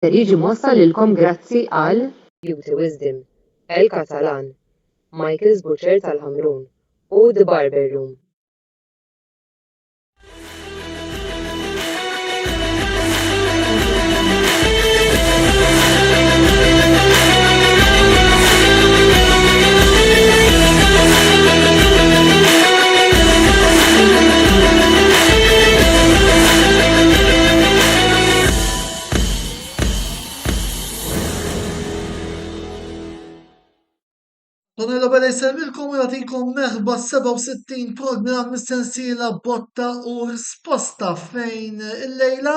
ser jiġi mwassal lilkom grazzi għal Beauty Wisdom, El Catalan, Michael's Butcher tal-Ħamrun u The Barber Room. Donella bella jservilkom u jagħtikom merħba 67 programm mis-sensiela botta u risposta fejn il-lejla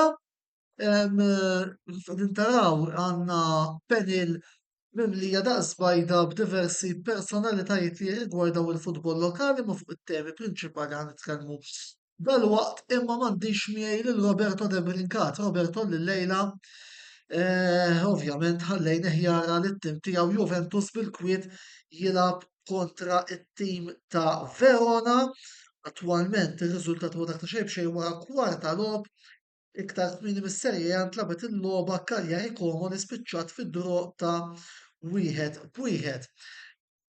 taraw għandna panel mimlija daqs bajda b'diversi personalitajiet li rigwardaw il-futbol lokali ma fuq it-temi prinċipali għan nitkellmu dal-waqt imma m'għandix miegħi lil Roberto De Brincat. Roberto lil-lejla ovvjament ħallejn ħjara l-tim tiegħu Juventus bil-kwiet jilab kontra it-tim ta' Verona. Attualment ir-riżultat huwa dak ta' xejn wara kwarta logħob iktar kmieni mis-serje ntlabet il-logħba Cagliari Como li spiċċat fid-droq ta' 1-1.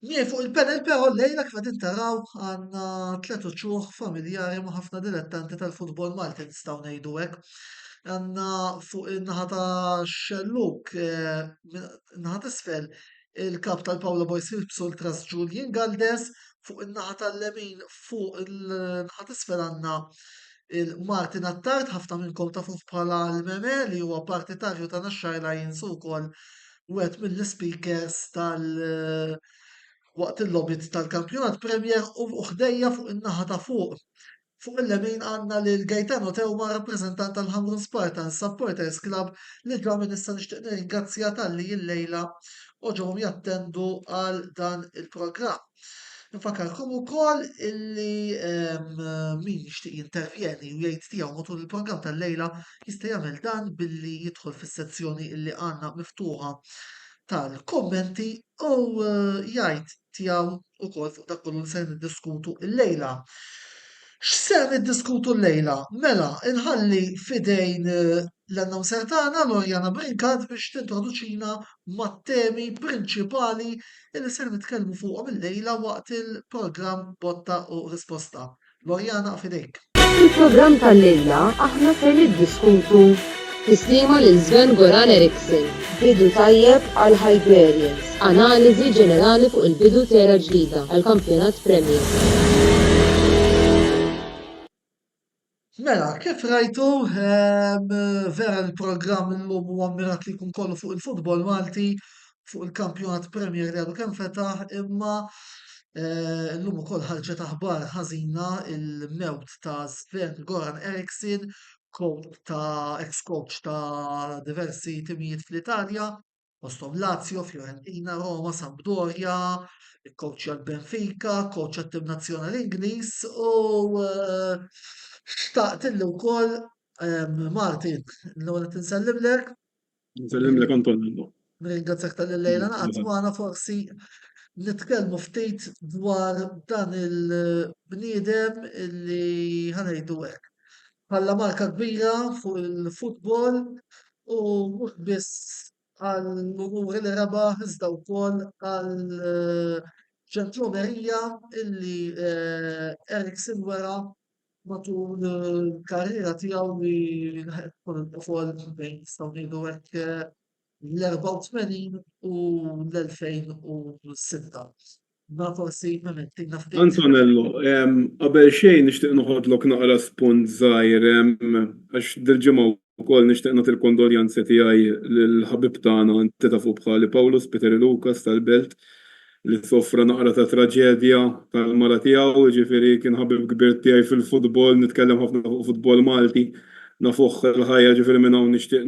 Mie fuq il-panel però lejla kif qegħdin taraw għandna tliet uċuħ familjari ma' ħafna dilettanti tal-futbol Malti nistgħu ngħidu hekk. Għandna fuq in-naħa ta' Xelluk, in-naħa t'isfel il-kap tal-Pawla Boys Ultras Julian Galdes, fuq in-naħa tal-lemin fuq il-naħa t'isfel għandna il-Martin Attard, ħafna minnkom tafuh bħala l-meme li huwa partitarju ta' Naxxar Lions ukoll wieħed mill-speakers waqt il-lobit tal-kampjonat Premier u ħdejja fuq in-naħa ta' fuq. Fuq il-lemin għandna lil Gaetano Teuma, rappreżentant tal-Ħamrun Spartans Supporters Club li ġa issa nixtieq nirringrazzja tal-li il-lejla oġobhom jattendu għal dan il-programm. Nfakkarkom ukoll illi min jixtieq jintervjeni u jgħid tiegħu matul il-programm tal-lejla jista' jagħmel dan billi jidħol fis-sezzjoni illi għandna miftuħa tal-kommenti u jgħid tiegħu ukoll fuq dak kollu li se niddiskutu l-lejla. X'se niddiskutu l-lejla? Mela, inħalli fidejn l-announcer tagħna Lorjana Brinkat biex tintroduċina mat-temi prinċipali li ser nitkellmu fuqhom il-lejla waqt il-programm Botta u Risposta. Lorjana fidejk. Fil-programm tal-lejla aħna ser niddiskutu tislima lil Sven Goran Eriksson, bidu tajjeb għal Highburyans, analiżi ġenerali fuq il-bidu tera ġdida għal kampjonat Premier. Mela, kif rajtu, vera l-programm l-lum u għammirat li kun kollu fuq il-futbol Malti, fuq il-kampjonat Premier li għadu kem fetaħ, imma l-lum u koll ħarġet aħbar ħażina il-mewt ta' Sven Goran Eriksson, ex-coach ta' diversi timijiet fl-Italja, postom Lazio, Fiorentina, Roma, Sampdoria, il-coach għal Benfica, coach għal tim nazzjonali Ingliż u xtaqt illi wkoll Martin, l-ewwel tinsellimlek. Nsellimlek Antonello. Nirringrazzjak tal-lejla naqgħod magħna forsi nitkellmu ftit dwar dan il-bniedem illi ħanejdu hekk. Bħalla marka kbira fuq il-futbol u mhux biss għall-umuri li rebaħ iżda wkoll għall ġentlumerija illi Eriksson wera matul il-karriera tiegħu li fuq bejn nistgħu ngħidu hekk l-84 u l-2006. Ma forsi mementina f'dik. Antonello, qabel xejn nixtieq noħodlok naqra spunt żgħir għax dil-ġimgħa wkoll nixtieq nagħti l-kondoljanzi tiegħi lill-ħabib tagħna inti tafu bħali Pawlus Peter Lukas tal-Belt li soffra naqra ta' traġedja tal-mara tiegħu, ġifieri kien ħabib kbir tiegħi fil-futbol, nitkellem ħafna fuq futbol Malti, nafuh il-ħajja ġifieri minn hawn nixtieq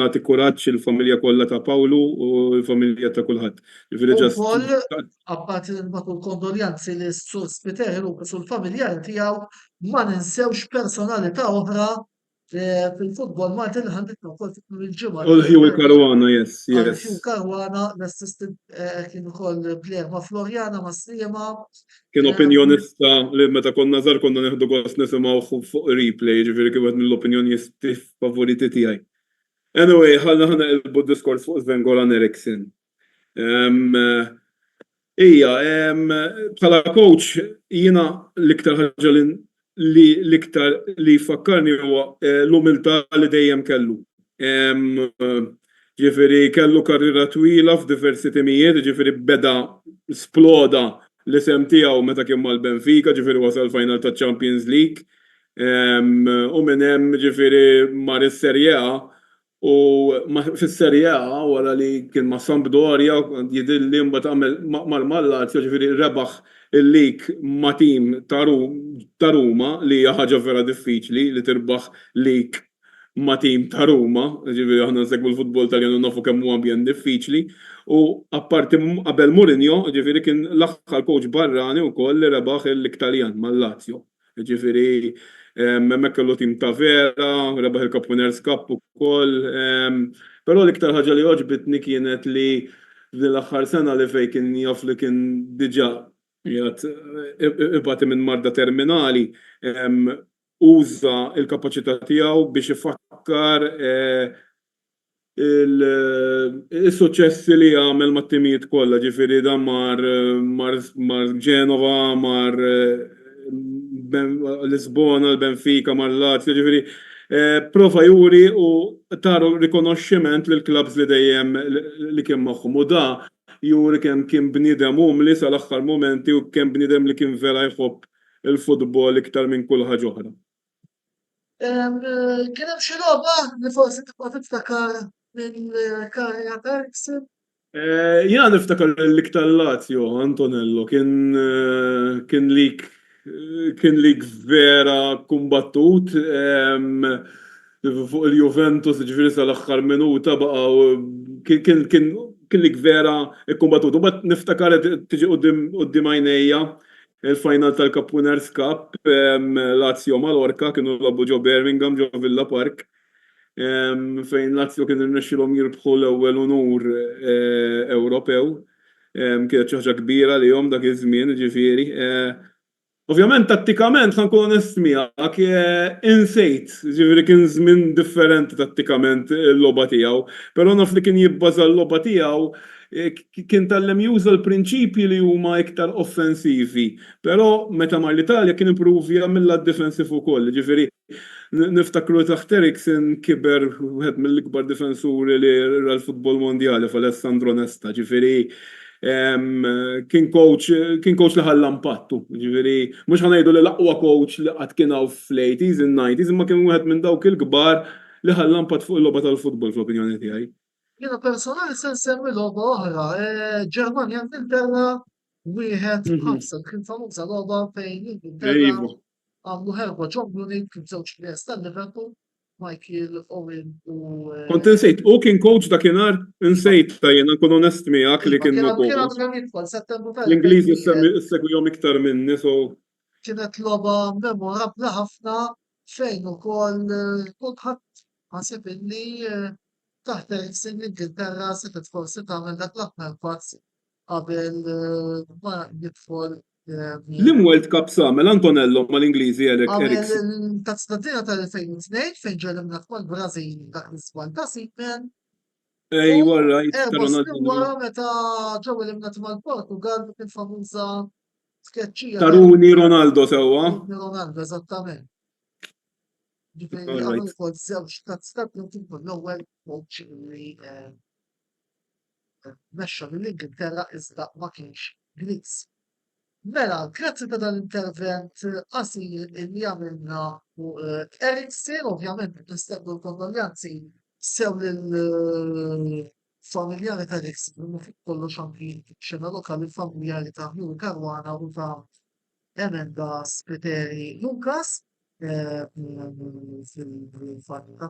nagħti kuraġġ il-familja kollha ta' Pawlu u l-familja ta' kulħadd. Ġifieri Ukoll apparti nagħtu l-kondoljanzi lis sur Peter Lukas u l-familjari tiegħu ma ninsewx personalità oħra fil-futbol Malti li ħanditna wkoll il-ġimgħa. Hugh Caruana, yes. Hugh Caruana, l-assistant kien ukoll plejer ma' Florjana ma' Sliema. Kien opinjonista li meta konna żgħar konna nieħdu gost nisimgħu fuq replay, ġifieri kien wieħed mill-opinjonisti favoriti tiegħi. Anyway, ħana il-diskors fuq Sven Goran Eriksson. Ija, bħala coach, jina l-iktar ħaġa l-iktar li fakkarni huwa l-umiltà li dejjem kellu. Ġifiri kellu karriera twila f'diversi timijiet, ġifiri beda sploda l-isem tiegħu meta kien mal-Benfica, ġifiri wasal final ta' Champions League. U minn hemm ġifiri mar is-Serje A u fis-Serje A wara li kien ma' Sampdoria jidilli mbagħad għamel mal-Lazio ġifiri rebaħ il-lig ma' tim ta' Ruma li hija ħaġa vera diffiċli li tirbaħ lig ma' tim ta' Ruma, ġifiri aħna nsegwu l-futbol Taljan u nafu kemm huwa ambjent diffiċli. U apparti qabel Mourinho, ġifiri kien l-aħħar coach barrani wkoll li rebaħ l-Italjan mal-Lazio. Ġifiri memmek kellu tim ta' vera, rebaħ il-Capuners Cup ukoll. Però l-iktar ħaġa li oġbitni kienet li l-aħħar sena li fej kien jaf li kien diġà ibati minn marda terminali, uża il-kapaċità tiegħu biex ifakkar il-suċessi li għamel mat-timijiet kollha, ġifieri dan mar Genova, mar Lisbona, l-Benfica, mar Lazio, ġifieri prova juri u taru rikonoxximent lil klabs li dejjem li kien magħhom u da juri kemm kien bniedem umli sal-aħħar momenti u kemm bniedem li kien vera jħobb il-futbol iktar minn kull ħaġa oħra. Kien hemm xi logħba li forsi tibqa' tiftakar mill-karriera ta' Eriksson? Jena niftakar l-iktar Lazio, Antonello, kien lik vera kumbattut fuq il-Juventus ġifieri sal-aħħar minuta baqgħu kien lik vera kumbattut. U bad niftakar tiġi qudiem għajnejja il-final tal-Capuners Cup, Lazio Mallorca kienu labu ġo Birmingham ġo Villa Park. Fejn Lazio kien irnexxilhom jirbħu l-ewwel unur Ewropew. Kienet xi ħaġa kbira lihom dak iż-żmien, ġifieri. Ovvjament tattikament ħankun onest miegħek insejt, ġifieri kien żmien differenti tattikament il-logħba tiegħu, però naf li kien jibbaża l-logħba tiegħu kien tallem juża l-prinċipji li huma iktar offensivi, però meta mar l-Italja kien improvja mill-defensiv ukoll, ġifieri niftakru taħt Eriksson kiber wieħed mill-ikbar difensuri li l-futbol mondjali f'Alessandro Nesta, ġifieri kien coach li ħalla impattu, ġifieri mhux ħanejdu li l-aqwa coach li qatt kien hawn fl-80s in 90s imma kien wieħed minn dawk il-kbar li ħalla impatt fuq il-logħba tal-futbol fl-opinjoni tiegħi. Jiena personali se nsemmi logħba oħra, Ġermanja Ingilterra wieħed ħamsa kien famuża logħba fejn Ingilterra għamlu ħerba John Bruni kien żewġ players tal-Liverpool, Michael Owen u. Kont insejt, u kien coach dakinhar insejt jiena nkun onest miegħek li kien l-Ingliżi segwihom iktar minni so. Kienet logħba memorabbli ħafna fejn ukoll kulħadd ħaseb illi taħt Eriksson l-Ingilterra setgħet forsi tagħmel dak l-aħmar pass qabel ma jidħol. L-World Cup samel Antonello mal-Ingliżi Eriksson. Tazz-tad-dinja tal-2002 fejn ġew eliminat mal-Brażil dak l-isbal ta' Seaman. Wara wara meta ġew eliminati mal-Portugal kien famuża skeċċija. Taruni Ronaldo sewwa. Ronaldo eżattament. Ġifieri għamlu wkoll żewġ tazz-tad l-ewwel coach li mexxa lill-Ingilterra iżda ma kienx Gliez. Mela, grazzi ta' dan-intervent qasir li għamilna fuq Eriksson, ovvjament nistaqbu l-kondoljanzi sew lill-familjari ta' Eriksson, fuq kollox anki xena lokali familjari ta' Hugh Caruana u ta' Emenda Spiteri Lucas fil-fakultà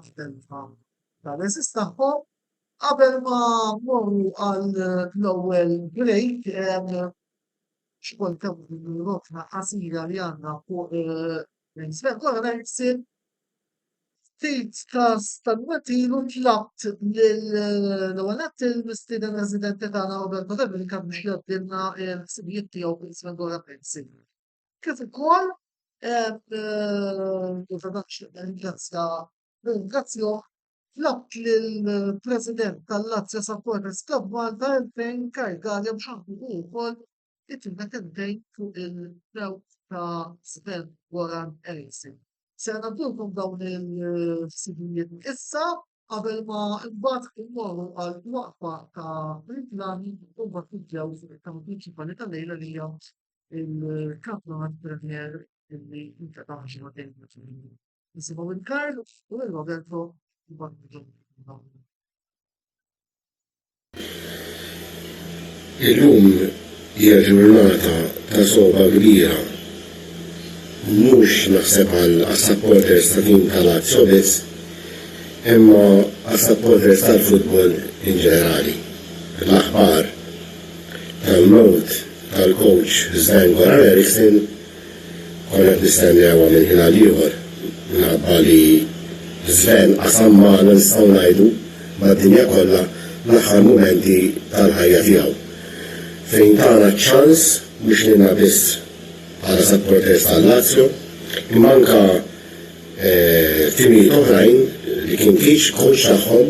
tal-eżis tagħhom. Qabel ma mmorru għall-ewwel break xkun kemm rotna qasira li għandna fuq Sven Goran Eriksson ftit tal-matilu tlabt l-ewwel il-mistieden residenti tagħna Roberto Dominika biex jgħaddilna l-ħsibijiet tiegħu fuq Sven Goran Eriksson. Kif ukoll ringrazzjah tlabt lill-President tal-Lazio Supporters Club Malta fejn kargalja b'ħanku wkoll it-tentejn fuq il-dewk ta' Sven Goran Eriksson. Se nagħmlulkom dawn il-ħsibijiet issa qabel ma mbagħad immorru għal waqfa ta' riklami u mbagħad nibdew fuq it-tema prinċipali tal-lejla li hija il-kampjonat Premier illi intetaħ xi ħadd nisimgħu il-Karl u il-Roberto. Illum hija ġurnata ta' soba kbira. Mhux naħseb għas-supporters ta' tim tal-Lazio biss, imma għas-supporters tal-futbol in ġenerali. L-aħbar tal-mewt tal-coach Sven Goran Eriksson konna nistennewha minn ħin għal ieħor minħabba li Sven qasam magħna nistgħu ngħidu mad-dinja kollha l-aħħar mumenti tal-ħajja tiegħu. Fejn tagħna ċans biex lilna biss bħala supporters tal-Lazio, imma anke timijiet oħrajn li kien coach tagħhom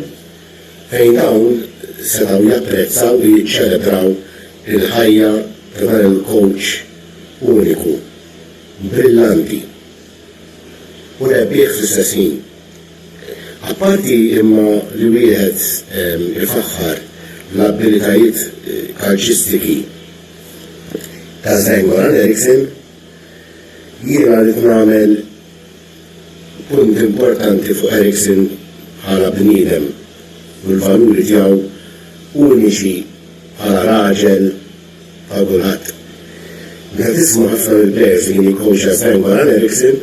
fejn dawn setgħu japprezzaw u jiċċelebraw il-ħajja ta' dan il-coach uniku, brillanti u rebbieħ fl-istess ħin. Apparti imma li wieħed ifaħħar l-abilitajiet kalċistiki ta' Sven Goran Eriksson, jiena rrid nagħmel punt importanti fuq Eriksson bħala bniedem u l-valuri tiegħu uniċi bħala raġel ta' kulħadd. Meta tisma' ħafna mill-players li kien jikkoċja Sven Goran Eriksson,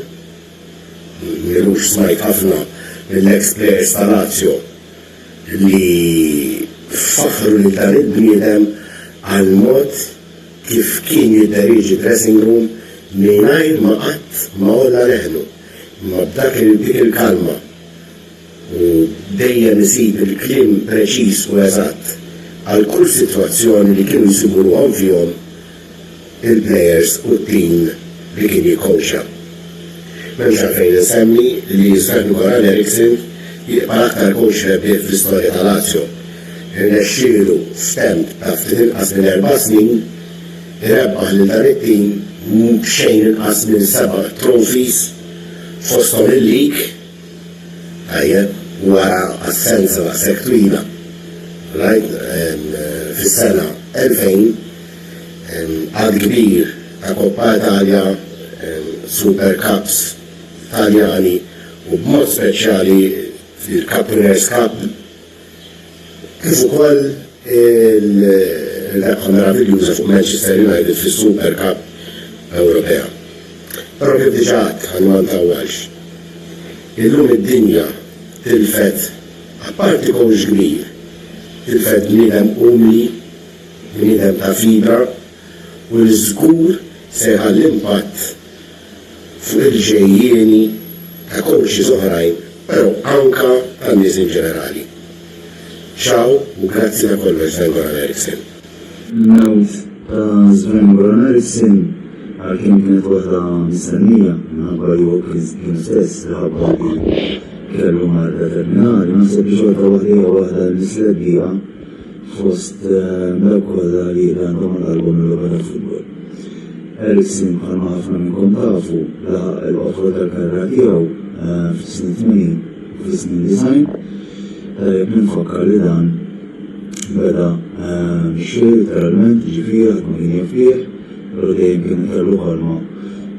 milux smajt ħafna mill-ex players ta' Lazio li faħru li dan il-bniedem għal mod kif kien jiddiriġi dressing room mingħajr ma qatt ma olla leħnu, ma b'dak il-kalma u dejjem isib il-kliem preċiż u eżatt għal kull sitwazzjoni li kienu jsiburuhom fihom il-players u t-tim li kien jikkoċja. M'hemmx għalfejn insemmi li Sven Goran Eriksson jibqa' aktar coach rebbieħ fl-istorja ta' Lazio. Irnexxielu f'temp ta' ftit inqas minn 4 snin irebbaħ lil dan it-tim b'xejn inqas minn 7 trophies fosthom il-league wara assenza daqshekk twila. Fis-sena 2000 għad kbir ta' Koppa Italja, Super Cups Taljani u b'mod speċjali fil-Cup Winners' Cup kif ukoll il-rebħa meraviljuża fuq Manchester United fis-Super Cup Ewropea. Però kif diġà għad ma ntawwalx. Illum id-dinja tilfet apparti coach kbir, tilfet bniedem umli, bniedem ta' fibra u l-żgur se jħalli impatt fuq il-ġejjieni ta' coaches oħrajn, però anka tan-nies in ġenerali. Ciao u grazzi ta' kollox Sven Goran Eriksson. Il-mewt ta' Sven Goran Eriksson għalkemm kienet waħda mistennija minħabba li kien stess ħabba li kellu marda terminali, naħseb li xorta waħda misleddija fost dawk kollha li għandhom l-qalbu mill-logħba tal-futbol. Eriksson bħalma ħafna minnkom tafu laħaq il-qofra tal-karriera tiegħu fis-snin 80 u fis-snin 90. Minfakkar li dan beda mixi literalment ġifieri ħadd ma kien jafih, però dejjem kien kellu ħolma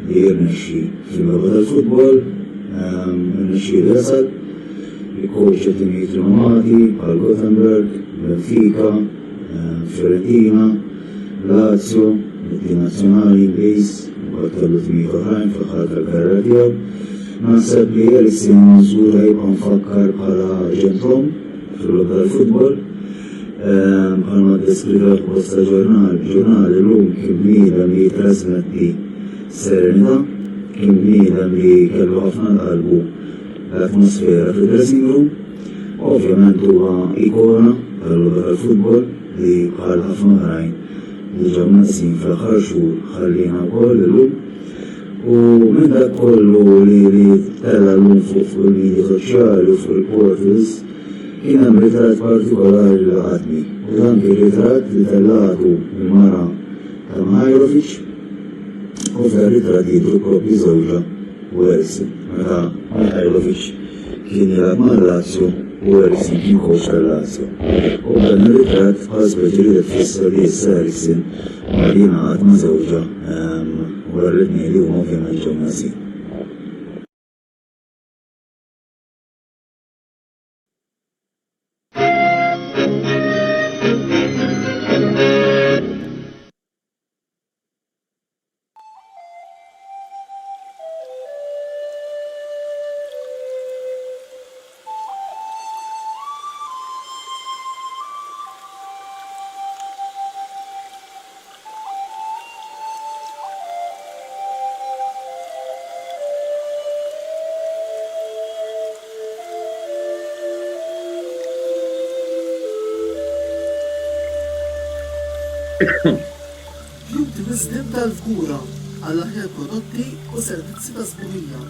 li jirnexxi fil-logħba tal-futbol, irnexxi li jasal, jikkoċċja timijiet rinomati bħal Gothenburg, Benfica, Fiorentina, Lazio, it-tim nazzjonali Ingliż, u kellu timijiet oħrajn fl-aħħar tal-karriera tiegħu. Naħseb li Eriksson żgur jibqa' mfakkar bħala ġentlom fil-logħba tal-futbol. Bħalma deskrivet bosta ġurnal illum kien bniedem li jitrasmetti serenità, kien bniedem li kellu ħafna qalbu l-atmosfera fil-dressing room. Ovvjament huwa ikona tal-logħba tal-futbol li bħal ħafna oħrajn li ġew nassin fl-aħħar xhur ħallina wkoll illum. U minn dak kollu li tella llum fuq il-medja soċjali u fuq il-portals kien hemm ritratt partikolari li ħadni u dan kien ritratt li tellagħtu il-mara ta' Mihajlovic u f'dan ritratt jidhru proprju żewġa u Ersin. Meta Mihajlovic kien jilgħab mal-Lazio u Ersin kien koċ tal-Lazio. U dan ir-ritratt bħal speċi li tfisser li issa Ersin ma jingħaqad ma' żewġa wara l-itnejn li huma ovvjament ġew nasin. L-Optimism tal-kura għall-aħjar prodotti u servizzi ta' żburija.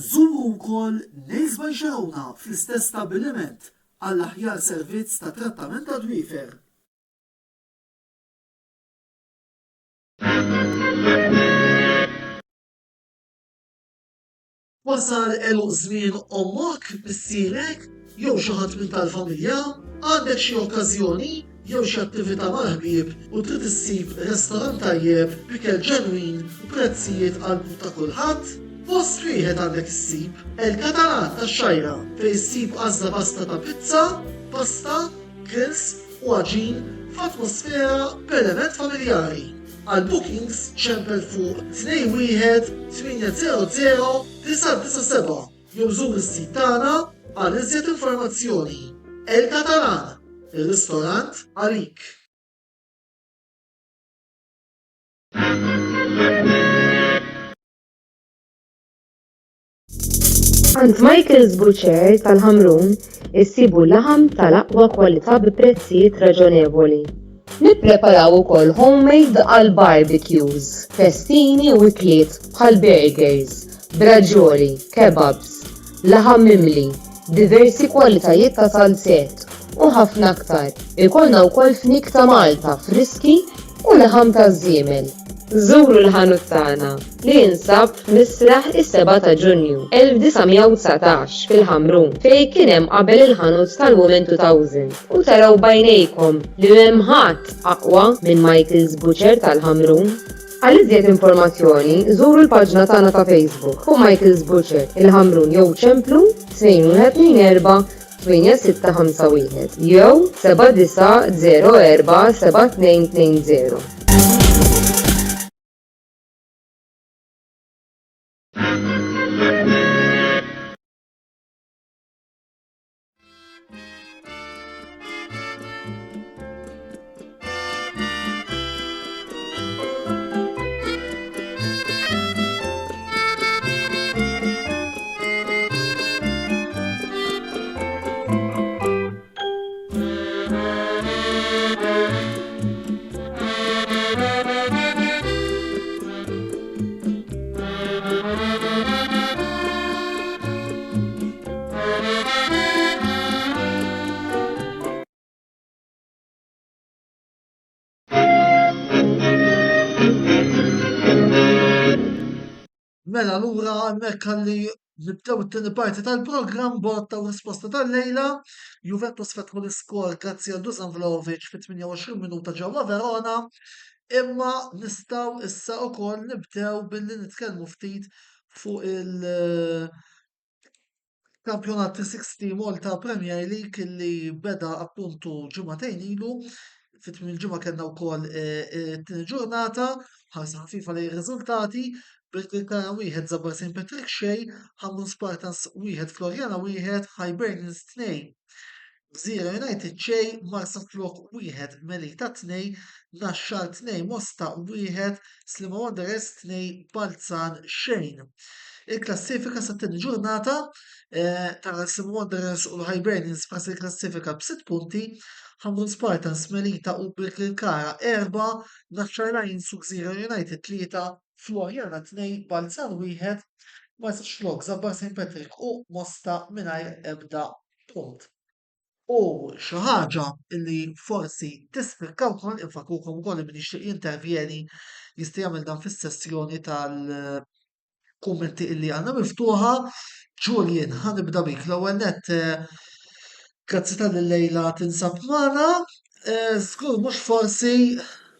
Żuru wkoll Nails by Xarona fl-istess stabbiliment għall-aħjar servizz ta' trattament ta' dwiefer. Wasal eluq żmien ommok bissierek jew xi ħadd minn tal-familja, għandek xi okkażjoni jew xi attività mal-ħbieb u trid issib restorant tajjeb b'ikel ġenwin u prezzijiet qalbu ta' kulħadd? Post wieħed għandek issib El-Katalan tax-Xajra fejn issib għażla pasta ta' pizza, pasta, grills u għaġin f'atmosfera b'element familjari. Għal bookings ċempel fuq 21 800 997 jew żur is-sit tagħna għal iżjed informazzjoni. El-Katalan, ir-ristorant għalik. Għand Michael's Butcher tal-Ħamrun issibu l-laħam tal-aqwa kwalità bi prezzijiet raġonevoli. Nippreparaw ukoll homemade għal barbecues, festini u ikliet bħal burgers, braġoli, kebabs, laħam mimli, diversi kwalitajiet ta' salset u ħafna aktar. Ikollna wkoll fnik ta' Malta, friski u laħam ta' żiemel. Żuru l-ħanut tagħna li jinsab f'Misraħ is-7 ta' Ġunju 1919 fil-Ħamrun fejn kien hemm qabel il-ħanut tal-Women 2000 u taraw bajnejkom li hemm ħadd aqwa minn Michael's Butcher tal-Ħamrun. Għal iżjed informazzjoni żuru l-paġna tagħna ta' Facebook fuq Michael's Butcher il-Ħamrun jew ċemplu 2124 8651 jew 7904 7220. Mela lura hemmhekk ħalli nibdew it-tieni parti tal-programm botta u risposta tal-lejla. Juventus fetħu l-iskor grazzi għal Dusan Vlahovic fit-28 minuta ġewwa Verona. Imma nistgħu issa wkoll nibdew billi nitkellmu ftit fuq il-kampjonat 360 Malta Premier League li beda appuntu ġimagħtejn ilu. Fit-tmiem il-ġimgħa kellna wkoll it-tieni ġurnata, ħarsa ħafifa lejn ir-riżultati. Bil-Kirkara wieħed Żabbar St. Patrick xejn, Ħamrun Spartans wieħed Florjana wieħed, Hibernians 2. Gżira United xejn, Marsa Flok wieħed Melita 2, Naxxar 2 Mosta wieħed, Slima Wanderers 2 Balzan xejn. Il-klassifika sa' tieni ġurnata tara Slima Wanderers u l-Hibernians f'ras il-klassifika b'6 punti, Ħamrun Spartans Melita u bil-Kirkara 4, Naxxar Lions u Gżira United 3, Florjana 2, Balzan 1, Marsa Xlok, Żabbar St. Patrick u Mosta mingħajr ebda punt. U xi ħaġa li forsi tispikkaw ukoll infakukom ukoll min jixtieq jintervjeni jista' jagħmel dan fis-sessjoni tal-kummenti illi għandna miftuħa. Julian, ħanibda bik l-ewwel nett grazzi tal-lejla tinsab magħna. Żgur mhux forsi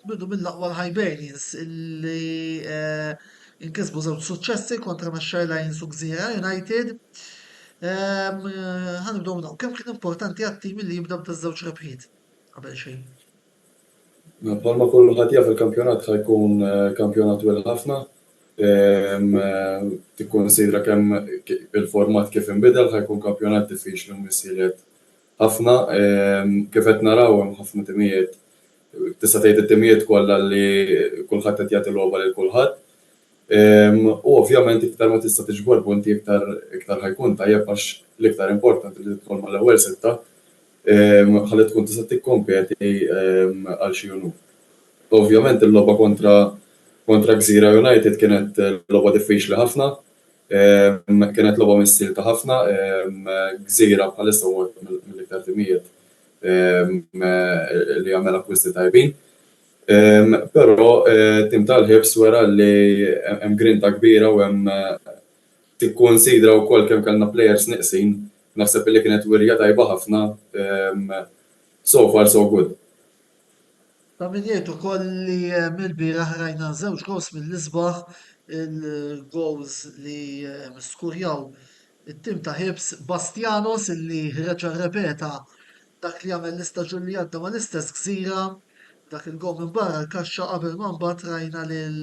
bidu mill-aqwa l-Hibernians illi inkisbu żewġ suċċessi kontra Mexxer Lions u Gżira United. Ħanibdew minnaw, kemm kien importanti għat-tim li jibda b'żewġ rebħiet qabel xejn. Bħalma kullu ħatija fil-kampjonat ħajkun kampjonat wel ħafna. Tikkonsidra kemm il-format kif inbidel ħajkun kampjonat diffiċli u missieriet ħafna. Kif qed naraw hemm ħafna timijiet, tista' tgħid it-timijiet kollha li kulħadd qed jagħti logħba lil kulħadd. U ovvjament iktar ma tista' tiġbor punti iktar ħajkun tajjeb għax l-iktar importanti li tidħol mal-ewwel sitta ħalli tkun tista' tikkompeti għal xi unur. Ovvjament il-logħba kontra Gżira United kienet logħba diffiċli ħafna, kienet logħba missilta ħafna, Gżira bħalissa huwa mill-iktar timijiet li jagħmel akkwisti tajbin. Però tim tal-ħibs wara li hemm grinta kbira u hemm tikkonsidra wkoll kemm kellna plejers nieqsin, naħseb li kienet wirja tajba ħafna. So far so good. Ta' min jgħid ukoll li mill-bieraħ rajna żewġ gols mill-isbaħ, il-gols li skurjaw it-tim ta' ħibs Bastianos illi reġa' repeta dak li għamel l-istaġun li għadda ma l-istess Gżira, dak il-gol minn barra l-kaxxa qabel ma mbagħad rajna lil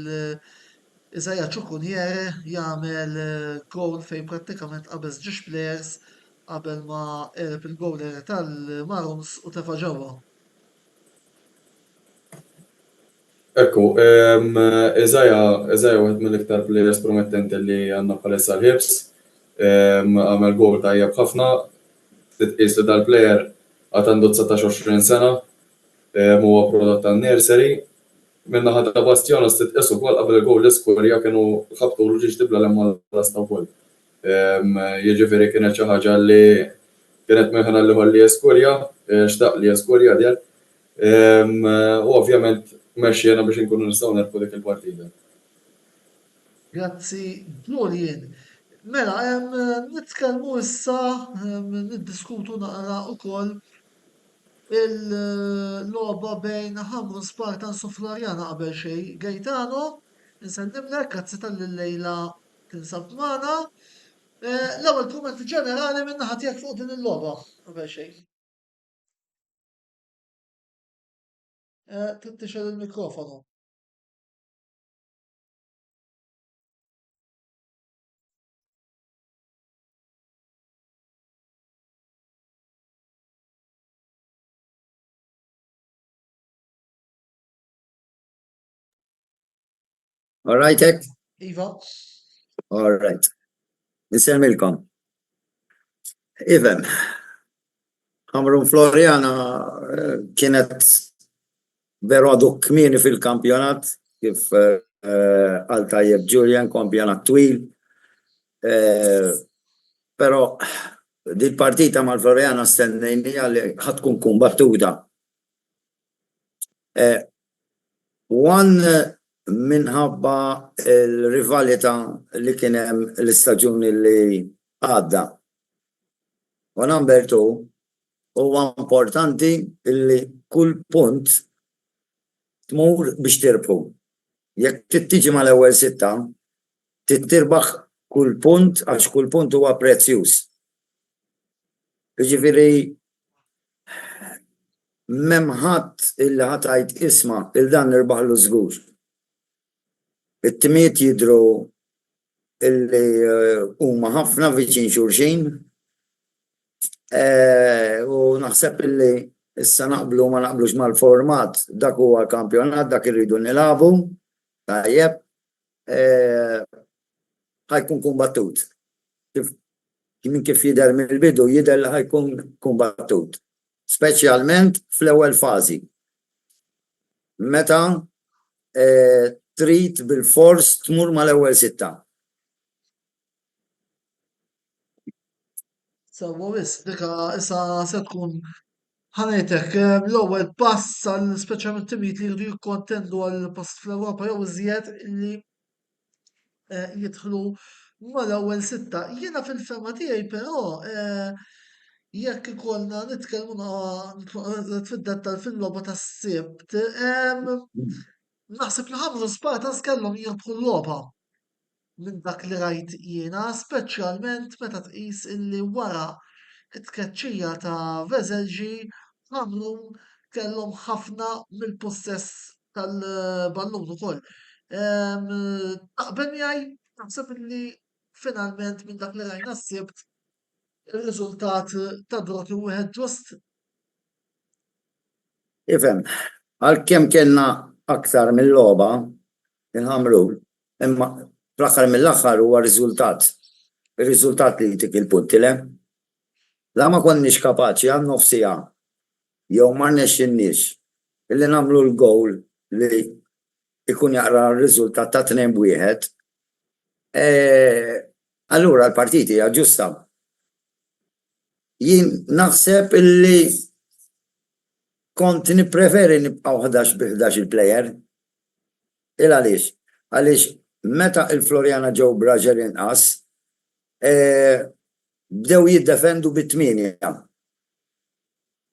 Isaiah Ċukuniere jagħmel gol fejn prattikament qabeż ġiex plejers qabel ma qereb il-gowler tal-Maroons u tefa' ġewwa. Ekku, Isaiah wieħed mill-iktar plejers promettenti li għandna bħalissa l-ħibs, għamel gol tajjeb ħafna, titqis li dal-plejer għad għandu 19-20 sena, huwa prodott tan-nursery. Minna ħadda Bastianos titqisu wkoll qabel il-gowl l-iskurja kienu ħabtu l ġiex tibla lemma l-asta wkoll. Jiġifieri kienet xi ħaġa li kienet meħna li ħolli jeskurja, xtaq li jeskurja djel. U ovvjament mexxiena biex inkunu nistgħu nerfu dik il-partita. Grazzi Julian. Mela, nitkellmu issa niddiskutu naqra wkoll il-logħba bejn Hamrun Spartans u Florjana qabel xejn. Gaetano, insellmlek grazzi tal-lejla tinsab magħna. L-ewwel kumment ġenerali minn naħa tiegħek fuq din il-logħba qabel xejn. Trid tixel il-mikrofonu. All right, Ek? Iva, All right. Niselmilkom. Even, Hamrun Florjana kienet veru għadu kmini fil-kampjonat, kif għal tajjeb Julian, kampjonat twil. Pero di partita mal-Florjana stennejni għalli ħatkun kumbattuda. One minħabba il-rivalita li kienem l-istaġuni li għadda. U number two, huwa importanti li kull punt tmur biex tirbħu. Jekk tittiġi mal-ewwel sitta, tittirbaħ kull punt għax kull punt huwa prezzjuż. Jiġifieri m'hemm ħadd illi ħadd isma' il-dan nirbaħlu żgur. It-timiet jidhru illi huma ħafna viċin xulxin u naħseb illi issa naqblu ma naqblux mal-format dak huwa l-kampjonat dak irridu nilagħbu tajjeb ħajkun kumbattut. Kif jidher mill-bidu jidher li ħajkun kumbattut. Speċjalment fl-ewwel fażi. Meta trid bil-fors tmur mal-ewwel sitta. Sewwa wis, dika issa se tkun ħanejtek l-ewwel pass għal speċjalment timijiet li jridu jikkontendu għal post fl-Ewropa jew iżjed li jidħlu mal-ewwel sitta. Jiena fil-fema tiegħi però jekk ikollna nitkellmu fid-dettal fil-logħba tas-sibt, naħseb li ħamru Spartans kellhom jirbħu l-logħba minn dak li rajt jiena, speċjalment meta tqis illi wara it-tkeċċija ta' Veselġi ħamru kellhom ħafna mill-possess tal-ballun ukoll. Taqbel miegħi naħseb illi finalment minn dak li rajna s-sibt ir-riżultat ta' droti wieħed ġust. Ifhem, għalkemm kellna aktar mill-logħba inħamru, imma fl-aħħar mill-aħħar huwa riżultat. Ir-riżultat li jtik il-punti le. La ma konniex kapaċi għan nofsija jew ma rnexxinniex illi nagħmlu l-gowl li ikun jaqra r-riżultat ta' 2-1. Allura l-partiti hija ġusta. Jien naħseb illi kont nippreferi nibqgħu 11 bi 11 il-plejer. Għaliex? Għaliex meta il-Florjana ġew Braġer inqas, bdew jiddefendu bit-8.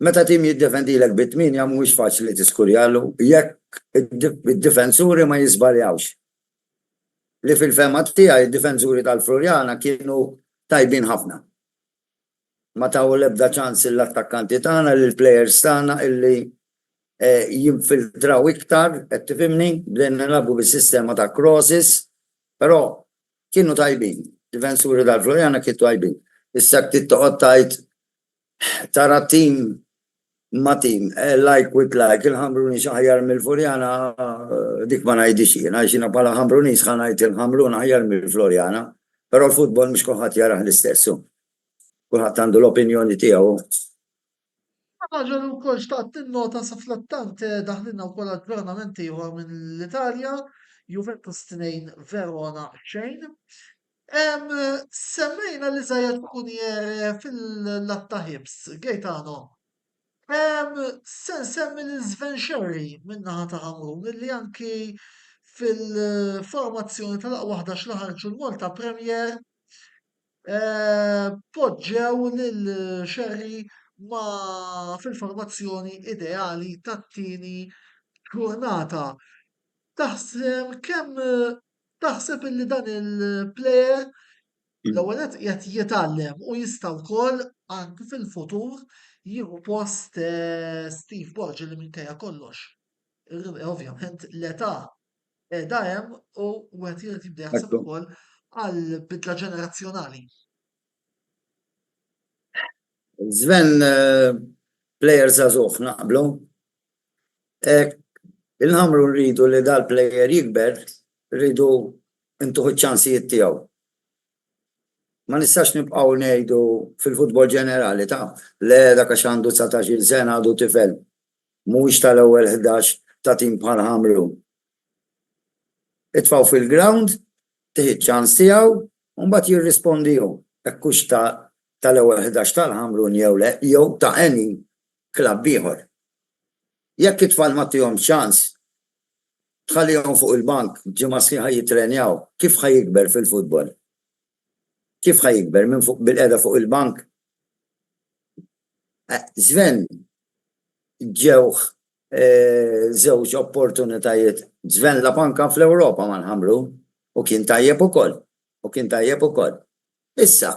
Meta tim jiddefendilek bit-8 mhuwiex faċli tiskurjalu jekk id-difensuri ma jiżbaljawx. Li fil-fema tiegħi id-difensuri tal-Florjana kienu tajbin ħafna. Ma taw l-ebda ċans l-attakkanti tagħna lill-plejers tagħna illi jinfiltraw iktar, qed tifhimni, bdejna nilagħbu bis-sistema ta' crosses, però kienu tajbin. Difensuri tal-Florjana kienu tajbin. Issa toqgħod tgħid tara tim ma' tim, like with like, il-Ħamruni aħjar mill-Florjana dik ma ngħidix jien, għax jiena bħala Ħamrunis ħa ngħid il-Ħamrun aħjar mill-Florjana, però l-futbol mhux kulħadd jarah l-istessu. Kulħadd għandu l-opinjoni tiegħu. Ħaġa li wkoll xtaqt tinnota sa fl-attant daħlilna wkoll għall-gvernamenti ieħor minn l-Italja, Juventus 2 Verona xejn. Semmejna li Zajed Kunier fil-latta Hibs, Gaetano. Se nsemmi l-Sven Xerri min-naħa ta' Ħamrun li anki fil-formazzjoni tal-aqwa 11 li ħarġu l-Malta Premier poġġew lil Xerri ma fil-formazzjoni ideali tat-tieni ġurnata. Taħseb illi dan il-plejer l-ewwel qed jitgħallem u jista' wkoll anke fil-futur jieħu post Steve Borgi li minkejja kollox. Ovvjament l-età qiegħda hemm u wieħed irid jibda jaħseb ukoll għal bidla ġenerazzjonali. Sven plejer żagħżugħ naqblu. Il-Ħamrun rridu li dal-plejer jikber, rridu intuħu ċ-ċansijiet tiegħu. Ma nistax nibqgħu ngħidu fil-futbol ġenerali ta' le dak għax għandu 19-il sena għadu tifel. Mhuwiex tal-ewwel 11 ta' tim bħal Ħamrun. Itfgħu fil-ground, tieħi ċ-ċans tiegħu u mbagħad jirrispondihom. Hekk hux tal-ewwel 11 tal-Ħamrun jew le, jew ta' any klabb ieħor. Jekk it-tfal ma tihom ċans, tħallihom fuq il-bank ġimgħa sħiħa jitrenjaw, kif ħajikber fil-futbol? Kif ħajikber minn fuq bil-qiegħda fuq il-bank? Sven ġewh żewġ opportunitajiet. Sven la panka fl-Ewropa ma nħamru u kien tajjeb ukoll. Issa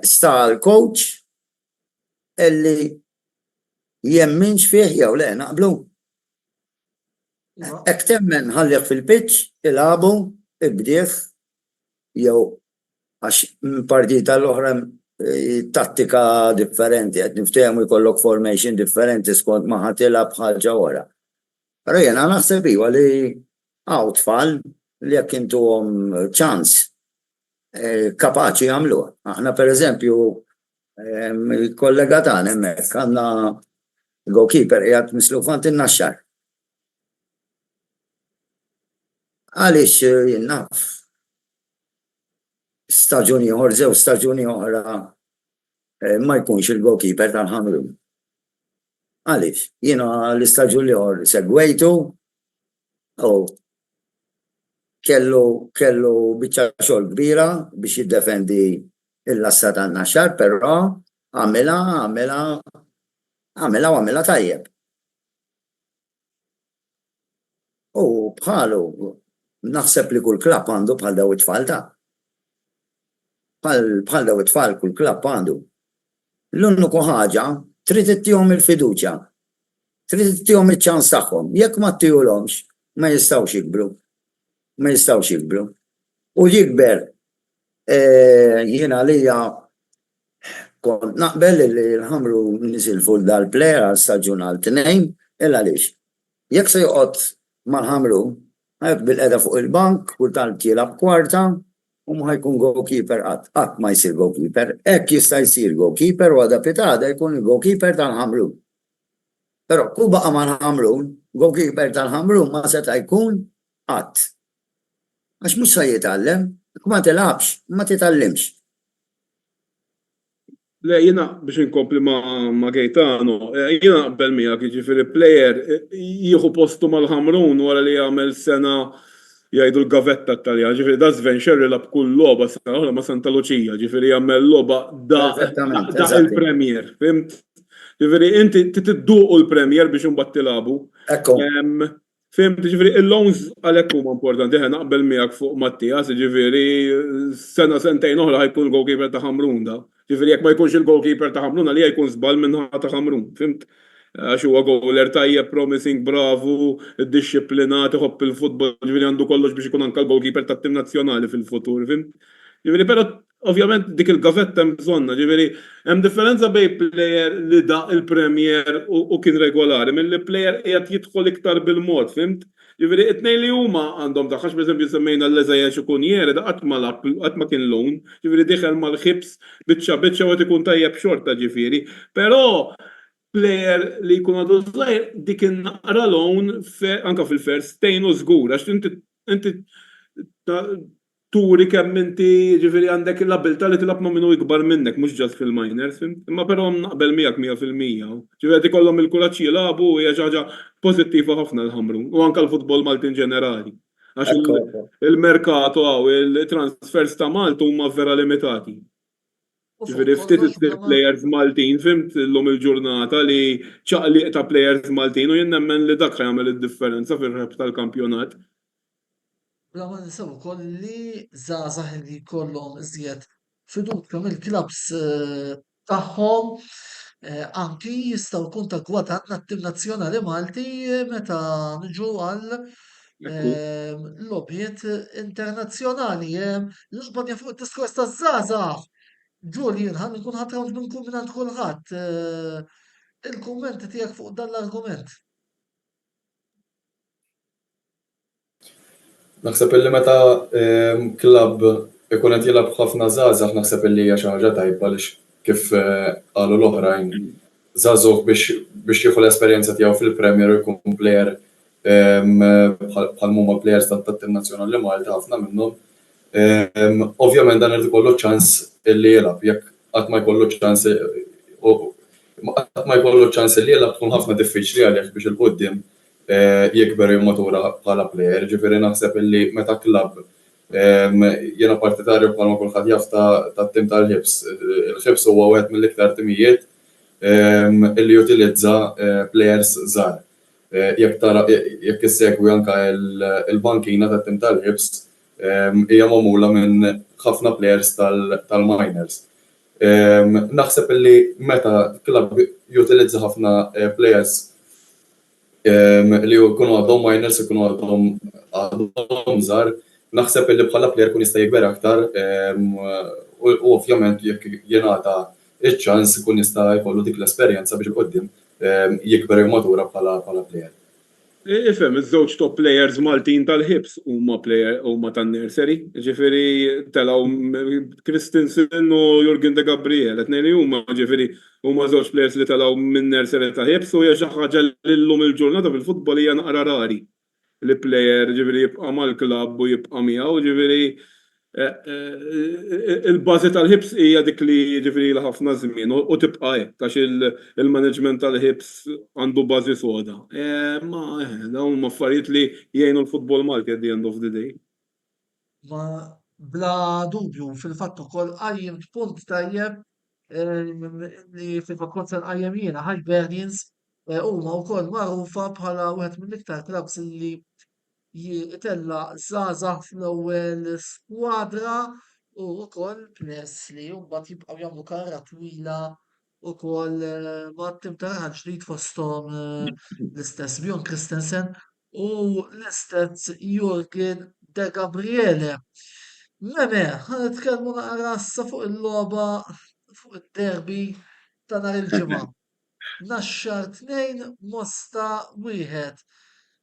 sta l-coach illi jemminx fih jew le naqblu. Hekk temmen ħallih fil-pitch, ilagħbu, ibdieħ, jew għax partita l-oħra tattika differenti, qed niftehmu jkollok formation differenti skont ma ħadd ilgħab ħaġa wara. Però jiena naħseb iwa li hawn tfal li jekk intuhom ċans kapaċi jagħmluha. Aħna pereżempju kollega tagħna hemmhekk għandna goalkeeper qiegħed mislufant in-naxxar. Għaliex jien naf staġuni oħra ma jkunx il-goalkeeper tal-Ħamrun. Għaliex, jiena l-istaġun liħor segwejtu u kellu biċċa xogħol kbira biex jiddefendi il-lassa tan-Naxxar, però għamela tajjeb. U bħalu naħseb li kull klabb għandu bħal daw it-tfal ta' bħal daw it-tfal kull klabb għandu. L-uniku ħaġa trid ittihom il-fiduċja. Trid ittihom iċ-ċans tagħhom. Jekk ma ttihulhomx ma jistgħux jikbru. Ma jistgħux jikbru. U jikber jiena għalija kont naqbel li l-Ħamru nisilfu dal-plejer għal staġun għal tnejn illa għaliex. Jekk se joqgħod mal-Ħamru ħajb bil-qeda fuq il-bank u tal-tjilab kwarta u ma ħajkun goalkeeper qatt ma jsir goalkeeper. Hekk jista' jsir goalkeeper u għada pitada jkun il-goalkeeper tal-Ħamru. Però ku baqa' mal-Ħamru, goalkeeper tal-Ħamru ma seta' jkun qatt. Għax mhux se jitgħallem, ma tilabx, ma titgħallimx. Le, jiena biex inkompli ma' Gaetano, jiena naqbel miegħek, jiġifieri plejer jieħu postu mal-Ħamrun wara li jagħmel sena jgħidu l-gavetta Taljan, ġifieri da Sven Xerri lab kull logħba sena oħra ma' Santa Luċija, ġifieri jagħmel logħba da il-Premier, fimt? Ġifieri inti tidduqu l-Premier biex imbagħad tilagħbu. Fimt, ġifieri il-loans għalhekk huma importanti, ħa naqbel miegħek fuq Mattias, ġifieri sena sentejn oħra ħajkun il-goalkeeper ta' Ħamrun da. Ġifieri jekk ma jkunx il-goalkeeper ta' Ħamrun għalija jkun żball minnaħa ta' Ħamrun, fimt? Għax huwa goaler tajjeb, promising, bravu, iddixxiplinat, iħobb il-futbol, ġifieri għandu kollox biex ikun anke l-goalkeeper tat-tim nazzjonali fil-futur, fimt? Ġifieri però ovvjament dik il-gavetta hemm bżonna, ġifieri hemm differenza bejn plejer li daq il-Premier u kien regolari, milli plejer qiegħed jidħol iktar bil-mod, fimt? Ġifieri it-tnejn li huma għandhom daħħax pereżempju semmejna l-Eżajjax ikun Jere da qatt ma kien loan, ġifieri diħel mal-ħibs biċċa u ikun tajjeb xorta ġifieri. Però plejer li jkun għadu żgħir dik naqra loan anke fil-first tgħinu żgur għax inti turi kemm inti ġifieri għandek l-abilità li tilab ma' minnu ikbar minnek mhux ġast fil-minors, imma però naqbel miegħek 100%. Ġifieri ikollhom il-kuraġġ jilagħbu hija xi ħaġa pożittiva ħafna l-Ħamru u anke l-futbol Maltin ġenerali. Għax il-merkato il-transfers ta' Malta huma vera limitati. Ġifieri ftit players Maltin fimt l-lum il-ġurnata li ċaqliq ta' players Maltin u jien nemmen li dak ħajamel id-differenza fir-reb tal-kampjonat. Bla ma ninsew ukoll li żgħażagħ li jkollhom iżjed fiduċja mill-klabs tagħhom anki jistgħu jkun ta' gwadann għat-tim nazzjonali Malti meta niġu għal logħbiet internazzjonali. L-Ispanja fuq id-diskors taż-żgħażagħ. Julian, ħan nkun ħatraw minnkum minn kulħadd. Il-kummenti tiegħek fuq dan l-argument. Naħseb illi meta klabb ikun qed jilgħab ħafna żgħażagħ naħseb illi hija xi ħaġa tajba għaliex kif qalu l-oħrajn żagħżugħ biex jieħu l-esperjenza tiegħu fil-Premier u jkun plejer bħal huma plejers tat-tim nazzjonali Malta ħafna minnhom. Ovvjament dan irid ikollu ċans illi jilgħab jekk qatt ma jkollu ċans illi jilgħab tkun ħafna diffiċli għalih biex il-qudiem jikber matura bħala plejer, ġifieri naħseb illi meta klabb jiena partitarju bħalma kulħadd jaf tat-tim tal-ħibs. Il-ħibs huwa wieħed mill-iktar timijiet illi jutilizza plejers żgħar. Jekk issegwi anke il-bankina tat-tim tal-ħibs hija magħmula minn ħafna plejers tal-minors. Naħseb illi meta klabb jutilizza ħafna plejers li jkunu għadhom minors ikunu għadhom żgħar, naħseb illi bħala plejer kun jista' jikber aktar u ovvjament jekk jingħata iċ-ċans ikun jista' jkollu dik l-esperjenza biex il-qudiem jikber matura bħala plejer. Ifhem, iż-żewġ top players Maltin tal-ħibs huma tan-nursery, ġifieri telgħu Christensen u Jurgen de Gabriel, qed ngħid li huma ġifieri huma żewġ players li telgħu min-nursery ta' ħibs u hija xi ħaġa li llum il-ġurnata fil-futbol hija naqra rari li plejer ġifieri jibqa' mal-klabb u jibqa' miegħu, ġifieri il-bażi tal-ħibs hija dik li ġifieri l ħafna żmien u tibqa' hekk għax il-management tal-ħibs għandu bażi soda. Ma dawn huma affarijiet li jgħinu l-futbol Malti at the end of the day. Ma bla dubju fil-fatt ukoll qajjem punt tajjeb li fil-fatt kont se nqajjem jiena Hibernians huma wkoll magħrufa bħala wieħed mill-iktar klabs li jitella żgħażagħ fl-ewwel skwadra u wkoll b'nies li mbagħad jibqgħu jagħmlu karra twila wkoll ma' tim ta' ġdid fosthom l-istess Bjorn Christensen u l-istess Jürgen De Gabriele. Meme, ħanitkellmu naqra issa fuq il-logħba fuq id-derby ta' nhar il-ġimgħa. Naxxar 2 Mosta 1.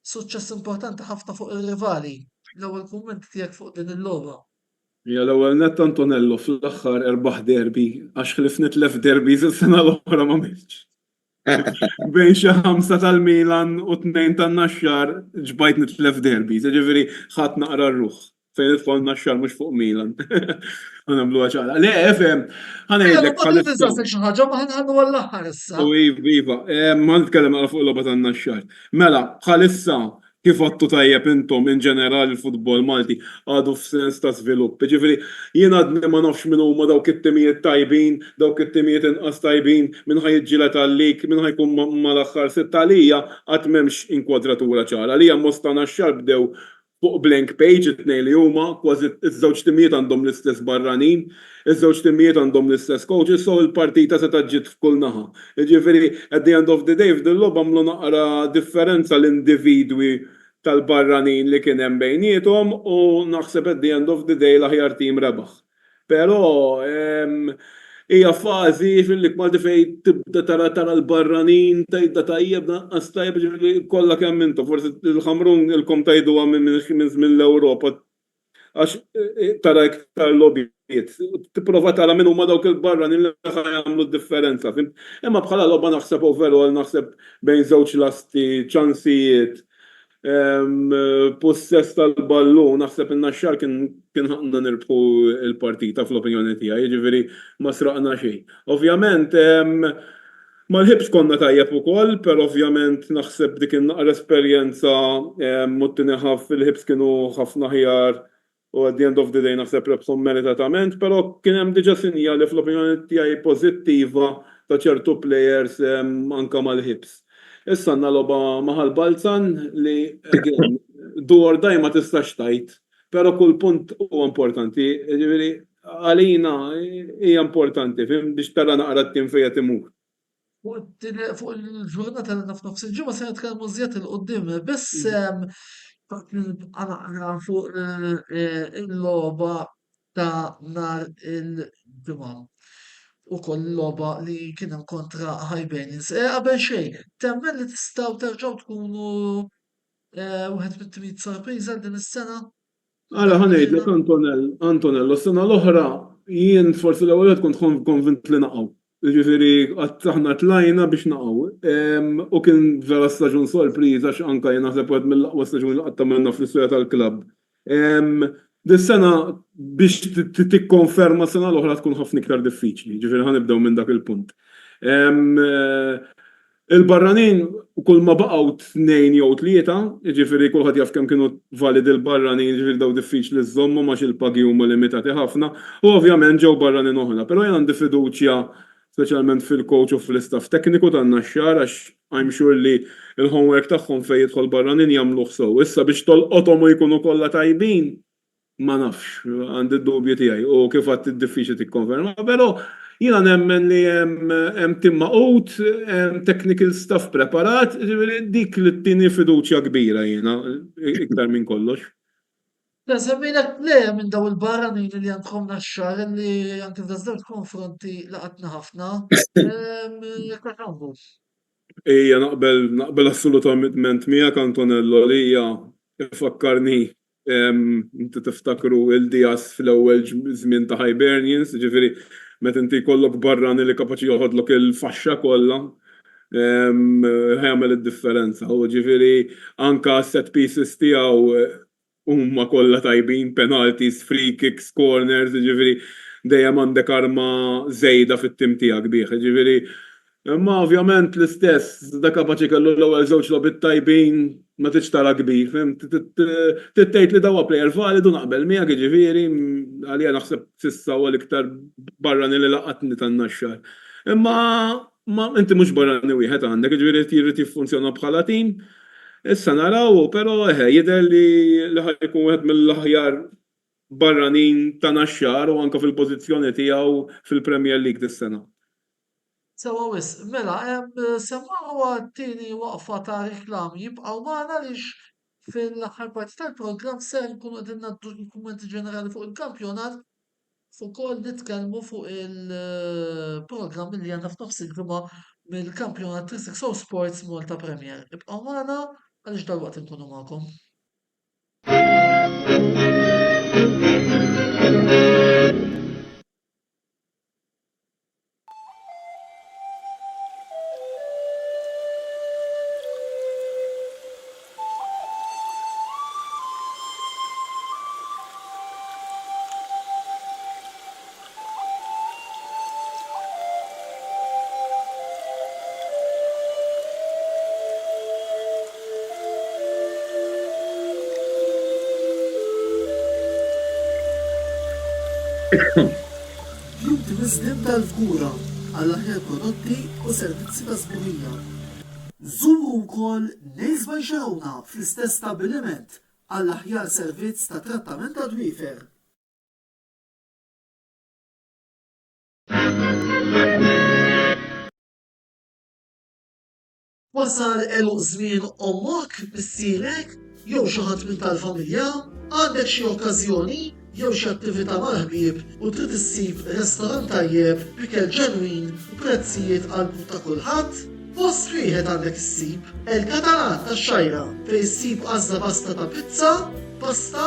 Suċċess importanti ħafna fuq ir-rivali. L-ewwel kumment tiegħek fuq din il-logħba. Ja l-ewwel nett Antonello fl-aħħar erbaħ derbi għax ħlifni tlef derbis is-sena l-oħra ma milx. Bejn xi 5 tal-Milan u 2 tan-Naxxar ġbajt nitlef derbis, jiġifieri ħadd naqra r-ruħ. Fejn nidħol Naxxar mhux fuq Milan. Ħanamluha ċara. Le efhem, ħanejdlek bħalissa. xi ħaġa ma ħanħallu għall-aħħar issa. Iva, ma nitkellem għal fuq il-logħba tan-Naxxar. Mela, bħalissa kif għattu tajjeb intom in ġenerali l-futbol Malti għadu f'sens ta' żvilupp. Ġifieri jien għadni ma nafx min huma dawk it-timijiet tajbin, dawk it-timijiet inqas tajbin, min ħajġġiela tal-lik, min ħajkun mal-aħħar sitta għalija qatt m'hemmx inkwadratura ċara. Għalija Mosta Naxxar bdew fuq blank page it-tnejn li huma kważi iż-żewġ timijiet għandhom l-istess barranin, iż-żewġ timijiet għandhom l-istess coaches, so l-partita se taġġiet f'kull naħa. Jiġifieri at the end of the day f'din logħba għamlu naqra differenza l-individwi tal-barranin li kien hemm bejniethom u naħseb at the end of the day l-aħjar tim rebaħ. Però hija fażi fil-lik Malti fejn tibda tara l-barranin tajda tajjeb naqqas tajjeb ġifieri kollha kemm intom, forsi l-Ħamrun ilkom tajduha minn żmien l-Ewropa għax tara iktar logħbiet. Tipprova tara min huma dawk il-barranin li jagħmlu d-differenza. Imma bħala logħba naħseb overall naħseb bejn żewġ lasti ċansijiet possess tal-ballu, naħseb in-Naxxar kien ħaqna nirbħu il-partita fl-opinjoni tiegħi, jiġifieri ma sraqna xejn. Ovvjament mal-ħibs konna tajjeb ukoll, però ovvjament naħseb dik in-naqra esperjenza muttini fil-ħibs kienu ħafna ħjar u at the end of the day naħseb rebħhom meritatament, però kien hemm diġà sinjali fl-opinjoni tiegħi pożittiva ta' ċertu plejers anke mal-ħibs. Issa għandna logħba maħal Balzan li do or die ma tistax tajt, però kull punt huwa importanti, ġifieri għalina hija importanti biex tara naqra t-tim fejn qed imur. Fuq il-ġurnata li nafnofs il-ġimgħa se nitkellmu żjed il-qudiem, biss naqra fuq il-logħba ta' nhar il-ġimgħa. U koll logħba li kien hemm kontra Hibernians. Qabel xejn, temmen li tistgħu terġgħu tkunu wieħed mit-timijiet sorpriża din is-sena? Għala ħanejdlek Antonello, s-sena l-oħra jien forsi l-ewwel kont konvint li naqgħu. Jiġifieri qatt aħna tlajna biex naqgħu. U kien vera staġun sorpriża għax anke jien naħseb wieħed mill-aqwa staġuni li qatt tagħmilna fl-istorja tal-klabb. Dis-sena biex tikkonferma s-sena l-oħra tkun ħafna iktar diffiċli, ġifieri ħanibdew minn dak il-punt. Il-barranin kull ma baqgħu 2 jew 3, jiġifieri kulħadd jaf kemm kienu valid il-barranin, jiġifieri daw diffiċli żommu għax il-pagi huma limitati ħafna, u ovvjament ġew barranin oħra. Però jien għandi fiduċja speċjalment fil-coach u fl-istaff tekniku tan-Naxxar għax I'm sure li il-homework tagħhom fejn jidħol barranin jagħmluh sew. Issa biex tolqothom u jkunu kollha tajbin ma nafx, għandi d-dubju tiegħi u kif għadt id-diffiċli tikkonferma, però jiena nemmen li hemm tim maqut, technical staff preparat, dik li ttieni fiduċja kbira jiena iktar minn kollox. Semmejlek le minn daw il-barranin li għandhom Naxxar li anke f'dażdawt konfronti laqatna ħafna. Jekk għandu. Ija naqbel assolutament miegħek Antonello li hija ifakkarni inti tiftakru il-Dias fl-ewwel żmien ta' Hibernians, ġifieri meta inti jkollok barrani li kapaċi joħodlok il-faxxa kollha ħajamel id-differenza. U ġifieri anke set pieces tiegħu huma kollha tajbin, penalties, free kicks, corners, ġifieri dejjem għandek arma żejda fit-tim tiegħek bih, ġifieri. Imma ovvjament l-istess, da kapaċi kellu l-ewwel żewġ logħbiet tajbin ma tiġ tara kbir, fim? Tittejt li dawa plejer validu naqbel miegħek ġifieri, għalija naħseb s'issa huwa l-iktar barrani li laqatni tan-naxxar. Imma inti mhux barrani wieħed għandek, ġifieri trid jiffunzjona bħala tim. Issa naraw, però jidher li ħajkun wieħed mill-aħjar barranin ta' naxxar u anke fil-pożizzjoni tiegħu fil-Premier League dis-sena. Sewa wis, mela, semmaw għat-tieni waqfa ta' reklam jibqgħu magħna għaliex fil-aħħar parti tal-programm ser nkunu qegħdin naddu l-kummenti ġenerali fuq il-kampjonat fuq ukoll nitkellmu fuq il-programm li għandna f'nofs il-ġimgħa mill-kampjonat 360 Sports Malta Premier. Ibqgħu magħna għaliex dalwaqt inkunu magħkom. Beauty Wisdom tal-Fgura għall-aħjar prodotti u servizzi ta' sburija. Żuru wkoll Nails by Xaruna fl-istess stabbiliment għall-aħjar servizz ta' trattament ta' dwiefer. Wasal elu żmien ommok bissierek jew xi ħadd minn tal-familja, għandek xi okkażjoni jew xi attività mal-ħbieb u trid issib restorant tajjeb b'ikel ġenwin u prezzijiet qalbu ta' kulħadd, post wieħed għandek issib El-Katalan tax-Xajra fejn issib għażla pasta ta' pizza, pasta,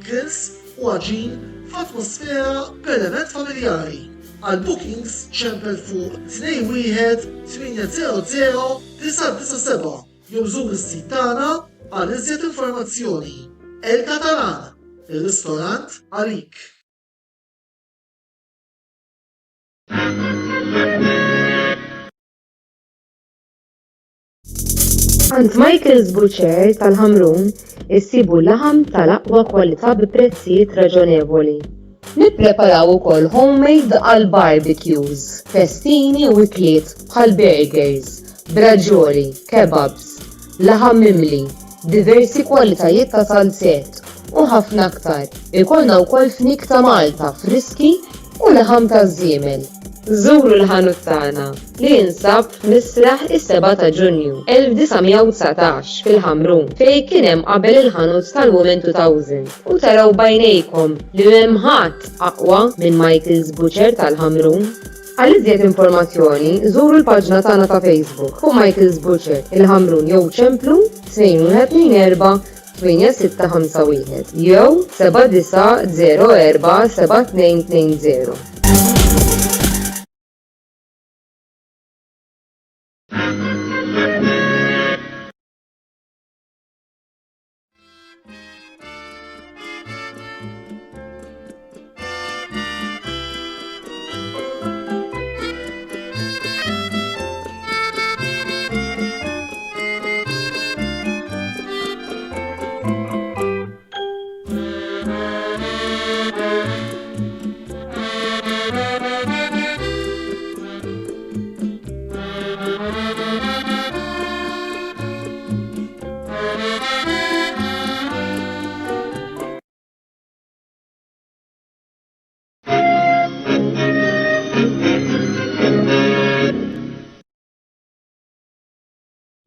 grills u għaġin f'atmosfera b'element familjari. Għal bookings ċempel fuq 21-800-997 jew żur is-sit tagħna għal iżjed informazzjoni. El-Katalan, il-ristorant għalik. Għand Michael's Butcher tal-Ħamrun issibu l-laħam tal-aqwa kwalità bi prezzijiet raġonevoli. Nippreparaw ukoll homemade għal barbecues, festini u ikliet bħal burgers, braġoli, kebabs, laħam mimli, diversi kwalitajiet ta' salzett u ħafna aktar. Ikollna wkoll fnik ta' Malta friski u laħam ta' żiemel. Żuru l-ħanut tagħna li jinsab f'Misraħ is-7 ta' Ġunju 1919 fil-Ħamrun fejn kien hemm qabel il-ħanut tal-Women 2000 u taraw bajnejkom li hemm ħadd aqwa minn Michael's Butcher tal-Ħamrun. Għal iżjed informazzjoni żuru l-paġna tagħna ta' Facebook fuq Michael's Butcher il-Ħamrun jew ċemplu 2124 8651 jew 7904 7220.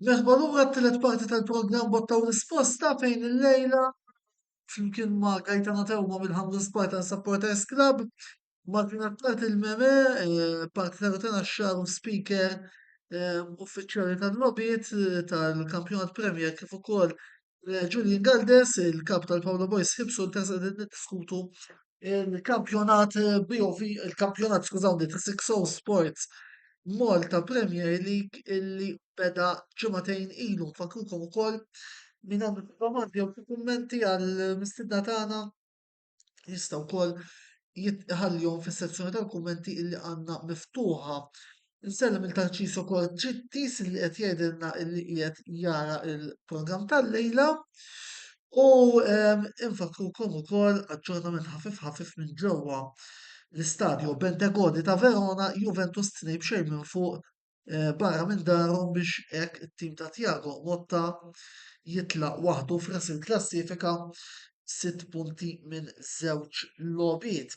Merħba lura t-tielet parti tal-programm bottaw risposta fejn il-lejla flimkien ma' Gaetano Tewma mill-Ħamrun Spartan Supporters Club ma' kienet il-meme parti tal-rutena xaru speaker uffiċjali tal-lobbiet tal-kampjonat Premier kif ukoll Julian Galdes, il-kap tal-Pawla Boys ħibsu l-terza diskutu il-kampjonat il-kampjonat skużawni 360 Sports Malta Premier League illi beda ġematejn ilu fakrukom ukoll Min għandu domandi jew kummenti għal mistidna tagħna jistgħu wkoll jitħallihom fis-sezzjoni tal-kummenti illi għandna miftuħa. Nsellem il-Tarċis ukoll Ġittis li qed jgħidilna illi qiegħed jara il-programm tal-lejla u infakrukom ukoll aġġornament ħafif minn ġewwa l-istadju Bentegodi ta' Verona Juventus tnej b'xejn minn fuq barra minn darhom biex hekk it-tim ta' Tiago Motta jitlaq waħdu f'ras il-klassifika 6 punti minn żewġ logħbiet.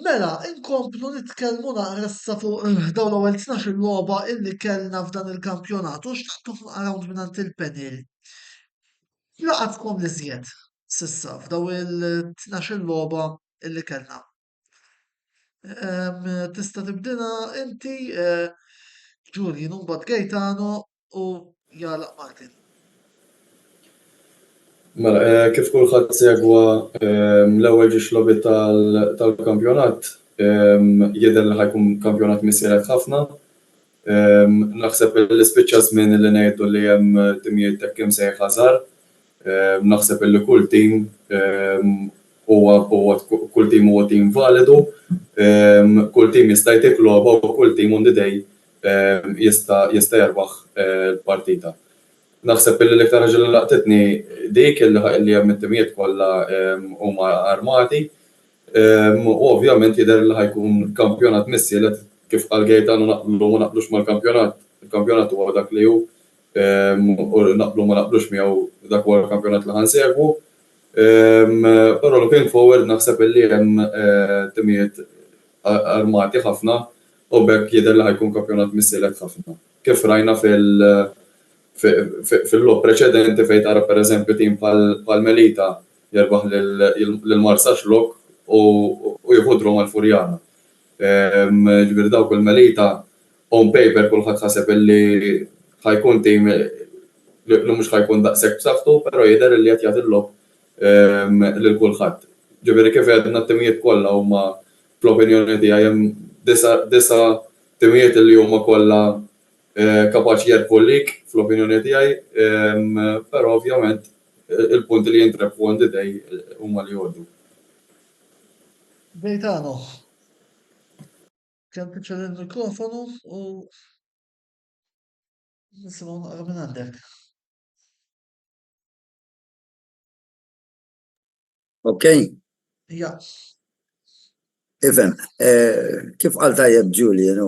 Mela, inkomplu nitkellmu naqra issa fuq dawn l-ewwel 12 logħba illi kellna f'dan il-kampjonat u x'taħtu around mingħand il-panel. Laqatkom li żjed s'issa f'daw il-12 logħba illi kellna. Tista' tibdina inti Julian u mbagħad Gaetano u jalaq Martin. Mela, kif kulħadd segwa l-ewwel ġiex logħbi tal-kampjonat, jidher li ħajkun kampjonat missielet ħafna. Naħseb li spiċċa żmien li ngħidu li hemm timijiet hekk kemm sejħ ħażar. Naħseb li kull tim kull tim huwa tim validu, kull tim jista' jtik logħba u kull tim on the day jista' jerbaħ l-partita. Naħseb li l-iktar ħaġa li laqtitni dik li hemm it-timijiet kollha huma armati. U ovvjament jidher li ħajkun kampjonat missielet kif qal Gaetano naqblu ma naqblux mal-kampjonat. Il-kampjonat huwa dak li hu u naqblu ma naqblux miegħu dak huwa l-kampjonat li ħansegwu. Però looking forward naħseb li hemm timijiet armati ħafna u bekk jidher li ħajkun kampjonat missielet ħafna. Kif rajna fil-logħob preċedenti fejn tara pereżempju tim bħal Melita jerbaħ lil-Marsax lok u jħudru mal-Furjana. Ġifieri dawk il-Melita on paper kulħadd ħaseb illi ħajkun tim li mhux ħajkun daqshekk b'saħħtu, però jidher li qed jagħti l-logħb lil kulħadd. Ġifieri kif għedna t-timijiet kollha huma fl-opinjoni tiegħi hemm disa timijiet li huma kollha kapaċi jerbu lik fl-opinjoni tiegħi, però ovvjament il-punti li jintrebu on the day huma li jgħoddu. Gaetano, kemm tiċċel il-mikrofonu u nisimgħu naqra minn għandek. Okay. Ja. Ifhem, kif qal tajjeb Julian,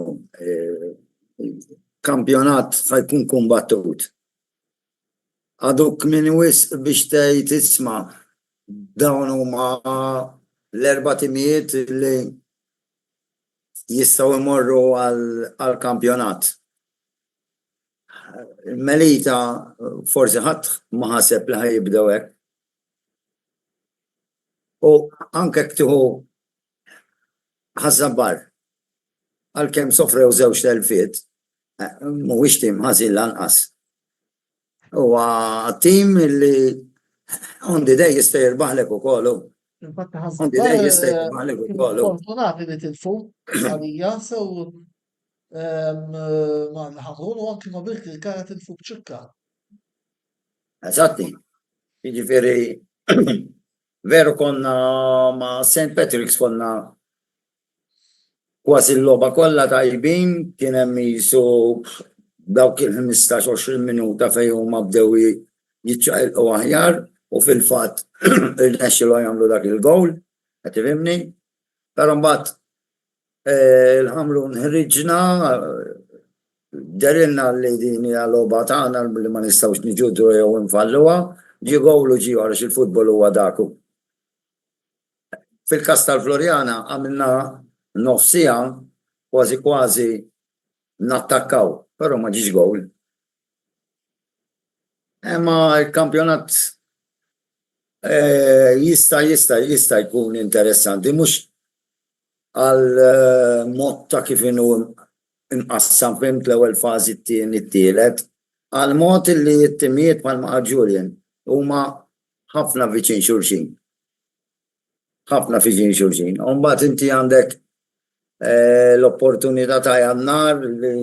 kampjonat ħajkun kumbattut. Għaduk minn wisq biex tgħid isma' dawn huma l-erba' timijiet li jistgħu jmorru għall-kampjonat. Melita forsi ħadd ma ħaseb li ħajibdew hekk. U anke tieħu ħażabbar għalkemm sofrew żewġ telfiet, mhuwiex tim ħażin lanqas. Huwa tim li on the day jista' jirbaħlek ukoll. On the day jista' jirbaħlek ukoll. Fortunati li tilfu għalija sew ma l-ħamrun u anke ma Birki l-kara tilfu b'ċikka. Eżatti. Jiġifieri veru konna ma' St. Patrick's konna kważi l-logħba kollha tajbin, kien hemm jisu dawk il-15-20 minuta fejn huma bdew jiċċaqilqu aħjar u fil-fatt irnexxilhom jagħmlu dak il-gowl, qed tifhimni. Però mbagħad l-ħamru nħriġna derilna li din hija logħba tagħna li ma nistgħux niġudru jew infalluha, ġie gowl u ġie għaliex il-futbol huwa daku. Fil-każ tal-Florjana għamilna nofsija kważi nattakkaw, però ma ġiex gowl. Imma l-kampjonat jista' jkun interessanti, mhux għal mod ta' kif inhu inqassam fimt l-ewwel fażi t-tieni t-tielet, għal mod li t-timijiet bħalma Julian huma ħafna viċin xulxin. ħafna viċin xulxin. U mbagħad inti għandek l-opportunità ta' Jannar li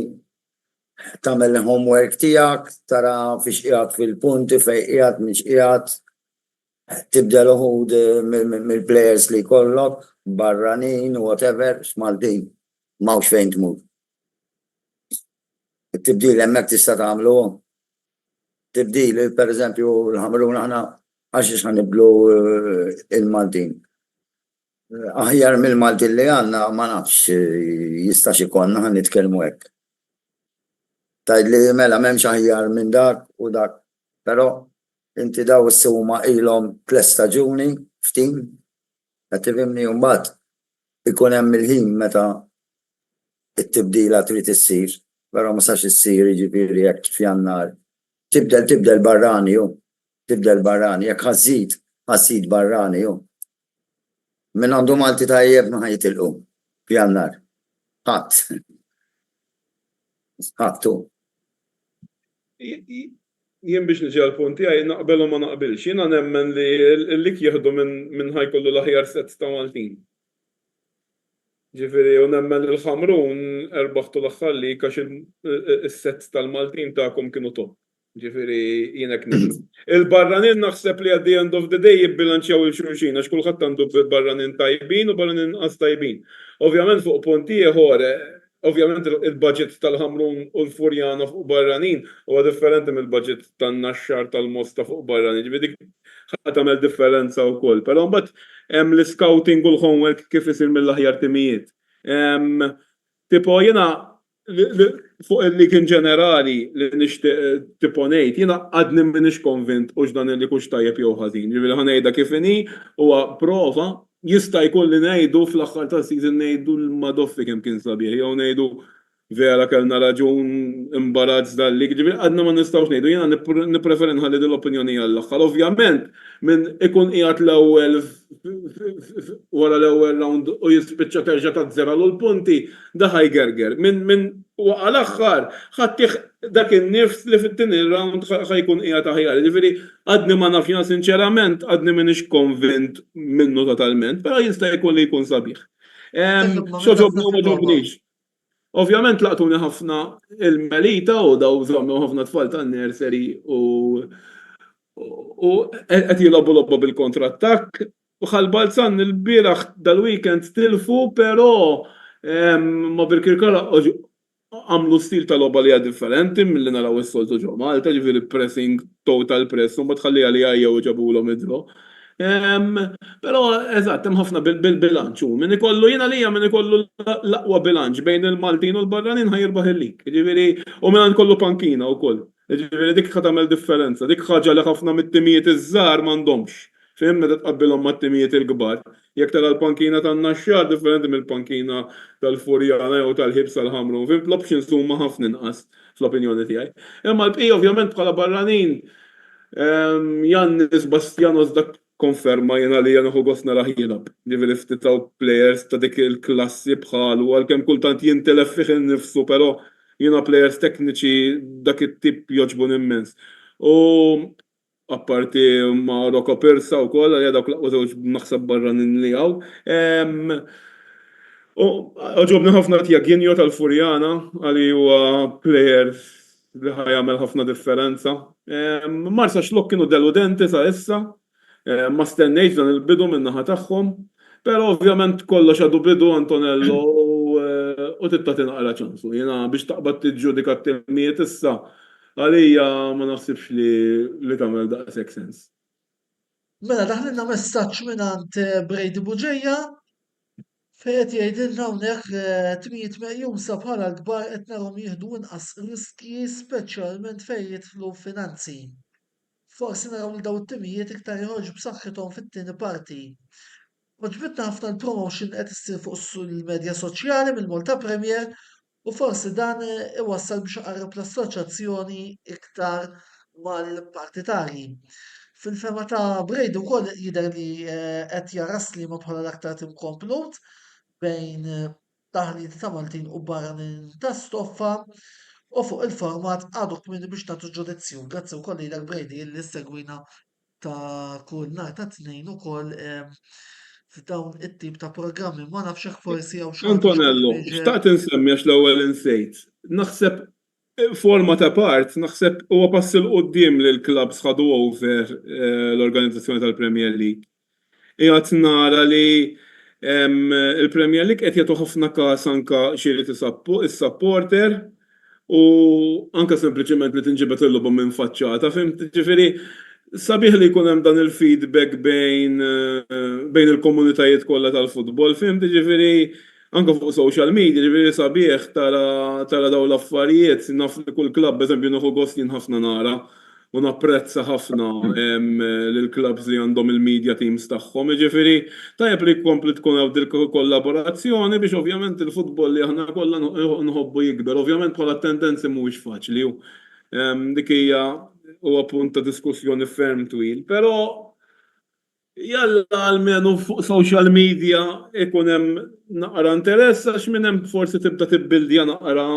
Tagħmel il-homework tiegħek, tara fiex qiegħed fil-punti fejn qiegħed mhix qiegħed, tibdel uħud mill-players li jkollok barranin whatever x'Maltin m'hawnx fejn tmur. It-tibdil hemmhekk tista' tagħmlu. Tibdil pereżempju l-Ħamrun aħna għax ħanibdlu il-Maltin. Aħjar mill-Maltin li għandna ma nafx jistax ikollna ħan nitkellmu hekk. Tajdli mela m'hemmx aħjar minn dak u dak, però inti daw is-sewma ilhom 3 staġuni f'tim qed tifhimni u mbagħad ikun hemm il-ħin meta t-tibdila trid issir, però ma sax issir jiġifieri hekk f'Jannar. Tibdel barrani hu, tibdel barrani, jekk ħażid barrani hu. Min għandu Malti tajjeb ma ħajtilqu f'Jannar. Ħadd. Ħadd hu. Jien biex niġi għal-punti għaj naqbel u ma naqbilx. Jiena nemmen li l-lik jieħdu minn ħajkollu l-aħjar set ta' Maltin. Ġifieri u nemmen li l-Ħamrun erbaħtu l-axħalli għax il-set tal-Maltin ta'kom kienu top. Ġifieri jienek nemmen. Il-barranin naħseb li at the end of the day jibbilanċjaw il-xulxin, għax kulħadd għandu barranin tajbin u barranin inqas tajbin. Ovvjament fuq punti ieħor, ovvjament il-budget tal-Ħamrun u l-Furjana fuq barranin huwa differenti mill-budget tan-Naxxar tal-Mosta fuq barranin. Ġifieri ħadd tagħmel differenza wkoll. Però mbagħad hemm l-scouting u l-homework kif isir mill-aħjar timijiet. Tipo jiena fuq il-lig in ġenerali li nixtieq tipo ngħid, jiena għadni m'iniex konvint u x'dan il-lig hux tajjeb jew ħażin. Ġifieri ħanejda kif inhi huwa prova. Jista' jkun li ngħidu fl-aħħar ta' season ngħidu l-Madoffi kemm kien sabiħ, jew ngħidu vera kellna raġun imbarazz dal-lig, ġifieri għadna ma nistgħux ngħidu, jiena nippreferi nħalli l-opinjoni għall-aħħar. Ovvjament minn ikun qiegħed l-ewwel wara l-ewwel round u jispiċċa terġa' tażżera l-punti da ħajgerger. Minn għal-aħħar ħadd dak in-nifs li fit-tieni round ħajkun qiegħed aħjar. Ġifieri għadni ma naf jiena sinċerament għadni m'iniex konvint minnu totalment, però jista' jkun li jkun sabiħ. X'oġobni u ma ġobniex. Ovvjament laqtuni ħafna il-Melita u daw żommu ħafna tfal tan-nursery u qed jilagħbu logħba bil-kontrattakk u ħal-Balzan il-bieraħ dal-weekend tilfu, però ma bil-Kirkara għamlu stil tal-logħba li hija differenti milli naraw is-soltu ġo Malta, ġifieri pressing total press u ma tħalliha li jew ġabulhom idru. Però eżatt hemm ħafna bil-bilanċ hu min ikollu jiena lija min ikollu l-aqwa bilanċ bejn il-Maltin u l-barranin ħajirbaħ il-lig. Ġifieri u min għandkollu pankina wkoll. Ġifieri dik ħad tagħmel differenza, dik ħaġa li ħafna mit-timijiet iż-żgħar m'għandhomx. Fim meta tqabbilhom mat-timijiet il-kbar. Jekk tara l-pankina tan-Naxxar differenti mill-pankina tal-Furjana jew tal-Ħibsa l-Ħamrun. Fim l-options huma ħafna inqas fl-opinjoni tiegħi. Imma l-bqija ovvjament bħala barranin Jannis Bastianos dak konferma jiena li jien gost nara jilgħab. Ġifieri ftit taw players ta' dik il-klassi bħalu għalkemm kultant jintelef fih innifsu, però jiena players tekniċi dak it-tip jogħġbun immens. U apparti ma' Rocco Pirsa wkoll għalija dawk laqgħu żewġ naħseb barranin li hawn. Ġobni ħafna Tjaginjo tal-Furjana għali huwa player li ħajjagħmel ħafna differenza. Marsa xlok kienu deludenti sa issa, ma stennejx dan il-bidu min-naħa tagħhom, però ovvjament kollox għadu bidu Antonello u titta tinqara ċansu. Jiena biex taqbad tiġġudika t-timijiet issa għalija ma naħsibx li tagħmel daqshekk sens. Mela daħlilna messaġġ mingħand Brady Buġejja fejn qed jgħidilna hawnhekk timijiet meqjusa bħala l-kbar qed narhom jieħdu inqas riski speċjalment fejn jidħlu finanzi. Forsi naraw li dawn it-timijiet iktar joħorġu b'saħħithom fit-tieni parti. Oġbitna ħafna l-promotion qed issir fuq il-medja soċjali mill-Malta Premier u forsi dan iwassal biex iqarreb l-assoċjazzjoni iktar mal-partitarji. Fil-fema ta' Brady wkoll jidher li qed jara Sliema bħala l-aktar tim komplut bejn taħlit ta' Maltin u barranin ta' stoffa u fuq il-format għadu kmini biex nagħtu ġudizzju. Grazzi wkoll lilek Brady li segwina ta' kull nhar ta' tnejn ukoll f'dawn it-tip ta' programmi ma nafx hekk forsi hawn xi Antonello, xtaqt insemmi għax l-ewwel insejt. Naħseb forma ta' part, naħseb huwa pass il qoddim li l-klabs ħadu over l-organizzazzjoni tal-Premier League. Qiegħed nara li il-Premier League qed jagħtu ħafna każ anke xirid is-supporter u anke sempliċement li tinġibet il-logħba minn faċċata, fimt? Ġifieri sabiħ li jkun hemm dan il-feedback bejn il-komunitajiet kollha tal-futbol, fimt? Ġifieri anke fuq social media, ġifieri sabiħ tara dawn l-affarijiet, naf li kull klabb eżempju nieħu gost jien ħafna nara u napprezza ħafna lill-klabs li għandhom il-media teams tagħhom. Ġifieri tajjeb li jkompli tkun hawn dik kollaborazzjoni biex ovvjament il-futbol li aħna kollha nħobbu jikber. Ovvjament bħala tendenzi mhuwiex faċli u dik hija huwa punt ta' diskussjoni ferm twil, però jalla għalmenu fuq social media ikun hemm naqra interess għax minn hemm forsi tibda tibbildja naqra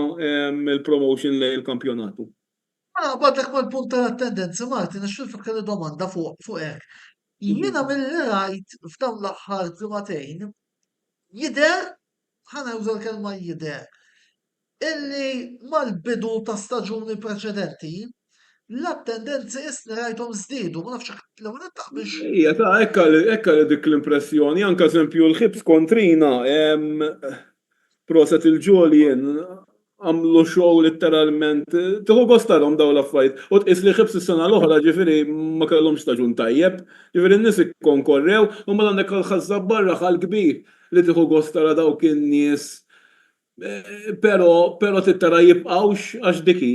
il-promotion lejn il-kampjonatu. Badlek mal-punt tal-tendenzi, Martin, għax fil-fakka domanda fuq hekk. Jiena mill-li rajt f'dawn l-aħħar ġimagħtejn jidher, ħana juża l-kelma jidher, illi mal-bidu ta' staġuni preċedenti l-tendenzi isni rajthom żdiedu, ma nafx l-ewwel taqbilx. Hija ta' hekk dik l-impressjoni, anke eżempju l-ħibs kontrina proset il-ġolien għamlu show literalment, tieħu gost tarhom dawn l-affarijiet. U tqis li ħibs is-sena l-oħra ġifieri ma kellhomx staġun tajjeb, ġifieri n-nies ikkonkorrew u mal għandek ħażab barra ħal kbir li tieħu gost tara dawk in-nies. Però tittara jibqgħux għax diki.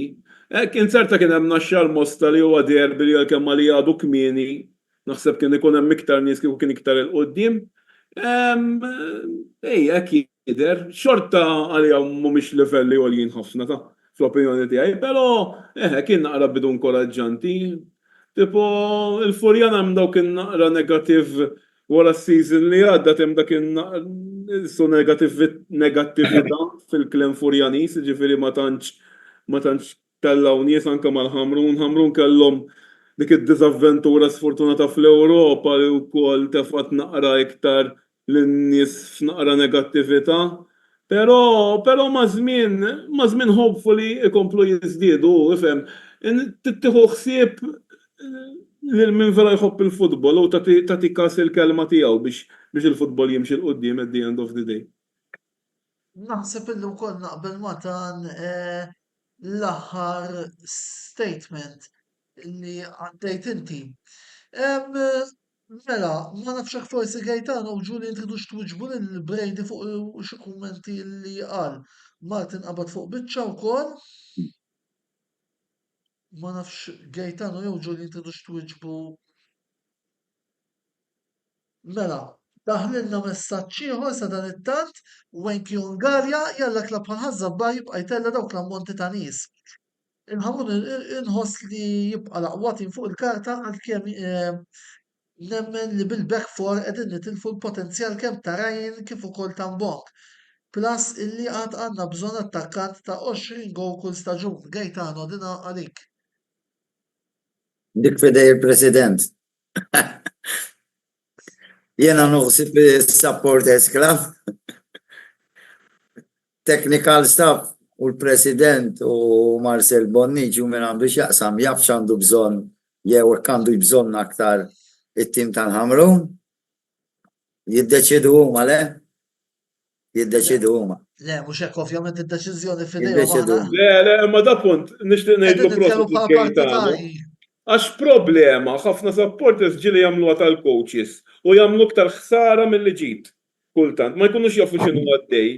Kien certa kien hemm naxxar mosta li huwa derbi li għalkemm li għadu kmieni, naħseb kien ikun hemm iktar nies kieku kien iktar il-qudiem. Hekk jidher, xorta għalija mhumiex livelli għoljin ħafna ta' fl-opinjoni tiegħi, però kien naqra bidu inkoraġġanti. Tipo il-Furjan hemm dawk in-naqra negattiv wara s-season li għadda hemm dak su negattività fil-klem Furjanis, ġifieri ma tantx tellaw nies anke mal-Ħamrun. Ħamrun kellhom dik id-diżavventura sfortunata fl-Ewropa li wkoll tefgħat naqra iktar lin-nies f'naqra negattività. Però ma' żmien hopefully ikomplu jiżdiedu, ifhem. Tittieħu ħsieb lil min vera jħobb il-futbol u tagħti każ il-kelma tiegħu biex il-futbol jimxi l-qudiem at the end of the day. Naħseb illi wkoll naqbel ma tan l-aħħar statement li għaddejt inti. Mela, ma nafx hekk forsi Gaetano u Ġuli intridux twiġbu lil Brady fuq xi kummenti li qal. Martin qabad fuq biċċa wkoll. Ma nafx Gaetano jew Ġuli intridux twiġbu. Mela, daħlilna messaġġ ieħor sa dan it-tant Wenki Ungarja jalla klab ħażabba jibqa' jtella dawk l-ammonti ta' nies. Inħamun inħoss li jibqa' laqwatin fuq il-karta għalkemm nemmen li bil-back four qegħdin nitilfu l-potenzjal kemm ta' Ryan kif ukoll ta' Mbok. Plus illi għad għandna bżonn attakkant ta' 20 gowl kull staġun. Gaetano dina għalik. Dik fidej il-President. Jena nuħsib il-Supporters Club, technical staff u l-President u Marcel Bonnici u minn għandu xaqsam jafx għandu bżon, jew għandu bżon aktar it-tim tal-Ħamrun, jiddeċidu huma le? Jiddeċidu huma. Le, mhux hekk ovvjament id-deċiżjoni fidejhom. Le, ma da punt, nixtieq ngħidlu proset. Għax problema, ħafna supporters ġili jagħmluha tal-coaches u jagħmlu iktar ħsara milli ġid kultant, ma jkunux jafu x'inhu għaddej.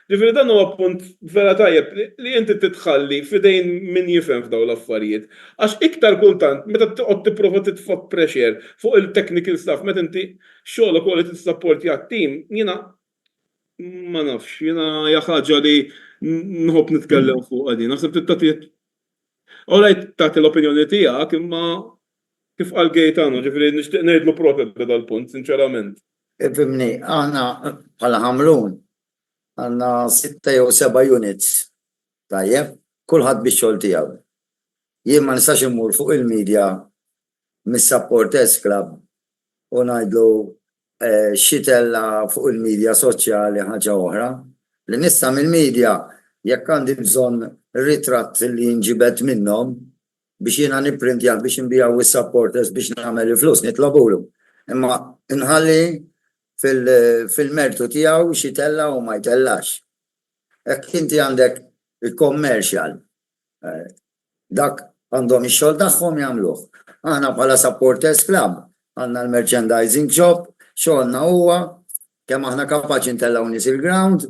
Ġifieri dan huwa punt vera tajjeb li inti titħalli f'idejn min jifhem f'dawn l-affarijiet. Għax iktar kultant meta toqgħod tipprova titfa' pressure fuq il-technical staff meta inti xogħol ukoll li tissapporti għat-tim, jiena ma nafx, jiena hija ħaġa li nħobb nitkellem fuq din. Naħseb tagħti Olajt tagħti l-opinjoni tiegħek imma kif qal Gaetano, ġifieri nixtieq ngħidlu protett dal-punt, sinċerament. Ifhimni, aħna bħala Ħamrun għandna 6 jew 7 units. Tajjeb, kulħadd bix-xogħol tiegħu. Jien ma nistax immur fuq il-medja mis-Supporters Club u ngħidlu xitella fuq il-medja soċjali ħaġa oħra. Li nista' mill-medja jekk għandi bżonn ritratt li nġibet minnhom biex jiena nipprintjah biex nbijaw is-supporters biex nagħmel il-flus nitlobulu. Imma nħalli fil-mertu tiegħu xi tella u ma jtellax. Hekk inti għandek il-commercial. Dak għandhom ix-xogħol tagħhom jagħmluh. Aħna bħala supporters club għandna l-merchandising shop, xogħolna huwa kemm aħna kapaċi ntellaw nies il-ground,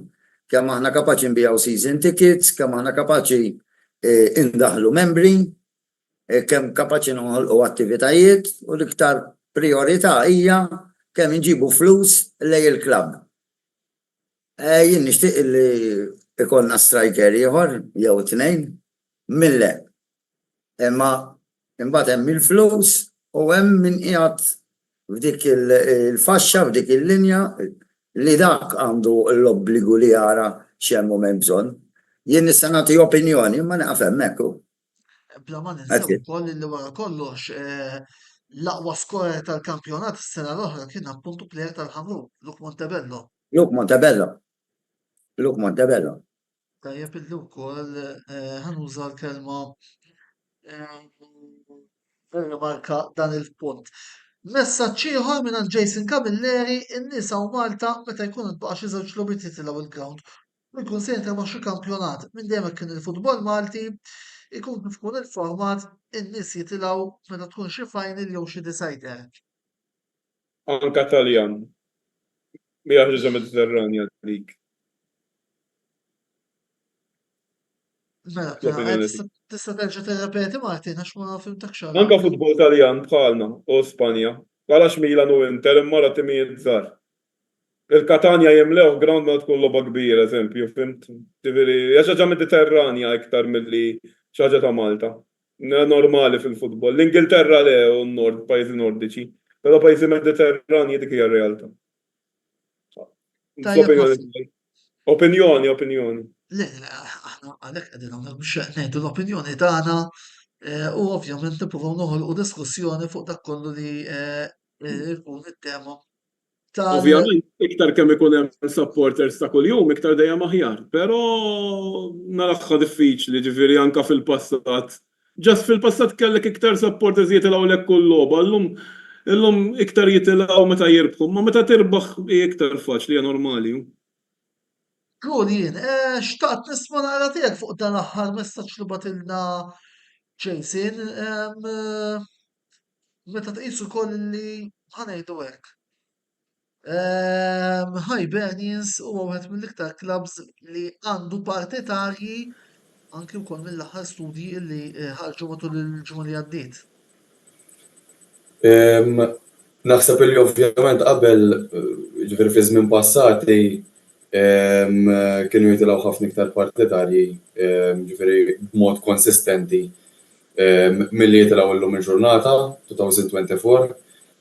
kemm aħna kapaċi nbijaw season tickets, kemm aħna kapaċi indaħlu membri, kemm kapaċi noħolqu attivitajiet u l-iktar priorità hija kemm inġibu flus lej il-klabb. Jien nixtieq li ikollna striker ieħor jew tnejn mille. Imma imbagħad hemm il-flus u hemm min qiegħed f'dik il-faxxa f'dik il-linja li dak għandu l-obbligu li jara x'hemm hemm bżonn. Jien nista' nagħti opinjoni ma naqaf hemmhekk hu. Bla ma ninsew ukoll li wara kollox l-aqwa skorer tal-kampjonat is-sena l-oħra kien appuntu plejer tal-Ħamrun, Luke Montebello. Luke Montebello. Tajjeb illi wkoll ħanuża l-kelma rimarka dan il-punt. Messaġġ ieħor minn Jason Camilleri, in-nisa u Malta meta jkun intbaqa' xi żewġ logħbiet jitilgħu il-ground. U jkun se jintrema xi kampjonat minn dejjem kien il-futbol Malti ikun kif tkun il-format in-nies jitilgħu meta tkun xi final jew xi decider. Anka Taljan. Mija ħaġa Mediterranja dik. Mela, tista' terġa' tirrepeti Martin għax ma fimtek xogħol. Anka futbol Taljan bħalna u Spanja. Għalax Milan u Inter imma timijiet żgħar. Il-Katania jemlew ground ma tkun logħba kbira, eżempju, fimt? Tifiri, hija xi ħaġa Mediterranja iktar milli xi ħaġa ta' Malta. Normali fil-futbol. L-Ingilterra le u n-Nord, pajjiżi nordiċi. Però pajjiżi Mediterranji dik hija r-realtà. Opinjoni. Le, aħna għalhekk qegħdin hawnhekk biex ngħidu l-opinjoni tagħna u ovvjament nippruvaw noħolqu diskussjoni fuq dak kollu li jkun it-tema. Ovvjament, iktar kemm ikun hemm supporters ta' kuljum, iktar dejjem aħjar. Però naraħħa diffiċli, ġifieri anke fil-passat. Ġast fil-passat kellek iktar supporters jitilgħu lek kull logħba, illum iktar jitilgħu meta jirbħu, ma meta tirbaħ iktar faċli hija normali. Kulin, xtaqt nisma' naqra tiegħek fuq dan l-aħħar messaġġ li batilna Jason, meta tqisu wkoll li ħanejdu hekk. Hibernians huwa wieħed mill-iktar clubs li għandu partitarji anke wkoll mill-aħħar studji li ħarġu matul il-ġimgħa li għaddiet. Naħseb li ovvjament qabel ġifieri fi żmien passati kienu jitilgħu ħafna iktar partitarji ġifieri b'mod konsistenti milli jitilgħu llum il-ġurnata 2024.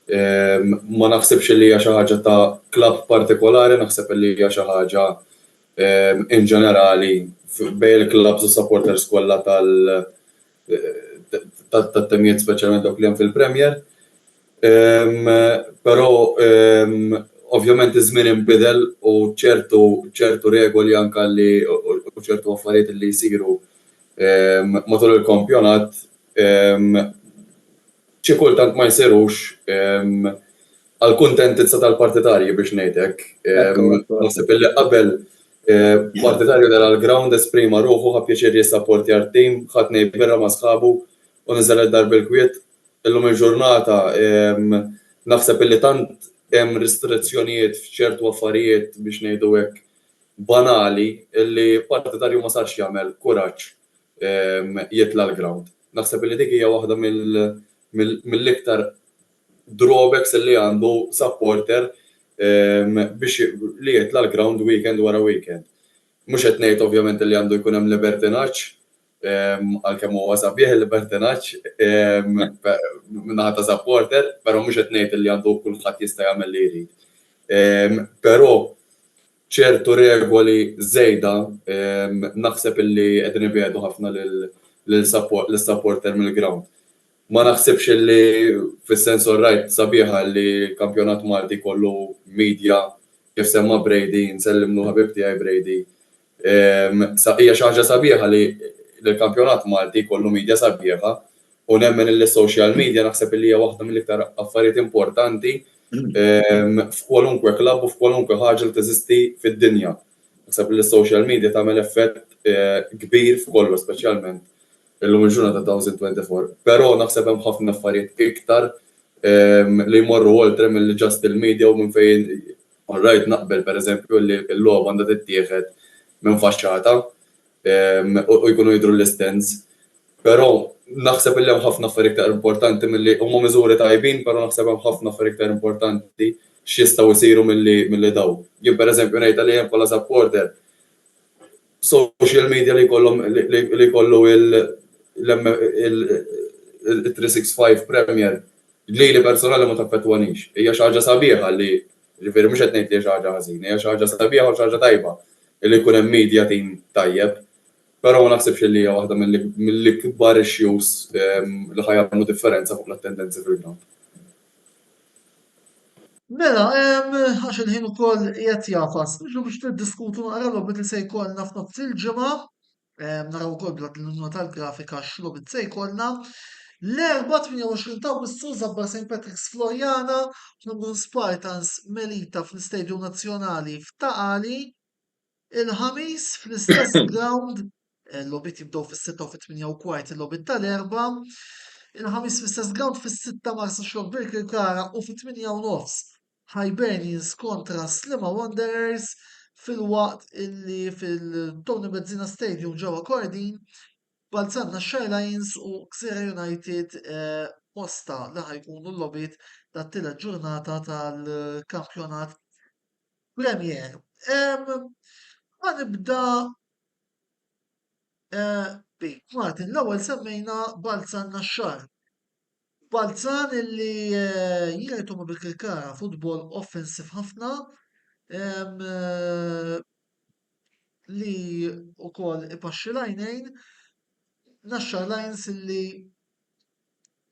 Ma naħsibx li hija xi ħaġa ta' klabb partikolari, naħseb li hija xi ħaġa in ġenerali bejn il-klabs u supporters kollha tat-temijiet speċjalment dawk li hemm fil-Premier. Però ovvjament iż-żmien inbidel u ċertu regoli anke li u ċertu affarijiet li jsiru matul il-kampjonat xi kultant ma jsirux għall-kuntentizza tal-partitarji biex ngħidlek. Naħseb li qabel partitarju tal-ground esprima ruħu ħa pjaċir jissapportja t-tim, ħadd ngħid birra ma' sħabu u niżel id-darba l-kwiet. Illum il-ġurnata naħseb li tant hemm restrizzjonijiet f'ċertu affarijiet biex ngħidu hekk banali illi partitarju ma sarx jagħmel kuraġġ jitla l-ground. Naħseb li dik hija waħda mill-iktar drawbacks li għandu supporter biex li jitla l-ground weekend wara weekend. Mhux qed ngħid ovvjament li għandu jkun hemm libertinaġġ għalkemm huwa sabiħ il-libertinaġġ minnaħa ta' supporter, però mhux qed ngħid li għandu kulħadd jista' jagħmel li jrid. Però ċertu regoli żejda naħseb illi qegħdin ibegħdu ħafna lis-supporter mill-ground. Ma naħsibx illi fis-sens right sabiħa li kampjonat Malti kollu media kif semma Brady, nsellimlu ħabib tiegħi Brady, Hija xi ħaġa sabiħa li l-kampjonat Malti jkollu midja sabiħa u nemmen il-social media naħseb li hija waħda mill-iktar affarijiet importanti f'kwalunkwe klabb u f'kwalunkwe ħaġa li teżisti fid-dinja. Naħseb li l-social media tagħmel effett kbir f'kollu, speċjalment illum il-ġurnata 2024. Però naħseb hemm ħafna affarijiet iktar li jmorru oltre mill ġast il-media u minn fejn rajt naqbel pereżempju li l-logħba għandha tittieħed minn faxxata u jkunu jidhru l-istens. Però naħseb li hemm ħafna affarijiet iktar importanti milli huma miżuri tajbin, però naħseb hemm ħafna affarijiet iktar importanti x'jistgħu jsiru milli daw. Jien pereżempju ngħid li hemm bħala supporter social media li jkollu il-365 Premier li personali ma taffettwanix. Hija xi ħaġa sabiħa li ġifieri mhux qed ngħid li xi ħaġa ħażina, hija xi ħaġa sabiħa u xi ħaġa tajba li jkun hemm media team tajjeb. Però ma naħsibx li hija waħda mill-ikbar issues li ħajamlu differenza fuq l-attendenzi fil-ground. Mela, għax il-ħin ukoll qiegħed jafas, niġu biex niddiskutu naqra logħbiet li se jkollna f'nofs il-ġimgħa, naraw ukoll bl-luna tal-grafika x'logħbiet se jkollna. L-erba' 28 ta' Awwissu żabbar St. Patrick's Florjana, Hamrun Spartans Melita fl-Istedju Nazzjonali f'Taqali. Il-ħamis fl-istess ground, l-logħbiet jibdew fis-6 u fit-8 u kwart il-logħbiet tal-erba'. Il-ħamis fl-istess ground fis-6 Marzu Xlok Birkirkara u fit-8 u nofs Hibernians kontra Slima Wanderers fil-waqt illi fil-Tony Bezzina Stadium ġewwa Kordin Balzanna Lions u Ksira United posta li ħajkunu l-logħbiet tat-tielet ġurnata tal-kampjonat Premier. Ħanibda Martin, l-ewwel semmejna Balzanna x-Xar. Balzan illi jgħidu ma bil-Kirkara futbol offensiv ħafna li wkoll ipaxxi l-għajnejn. Naxxar Lions illi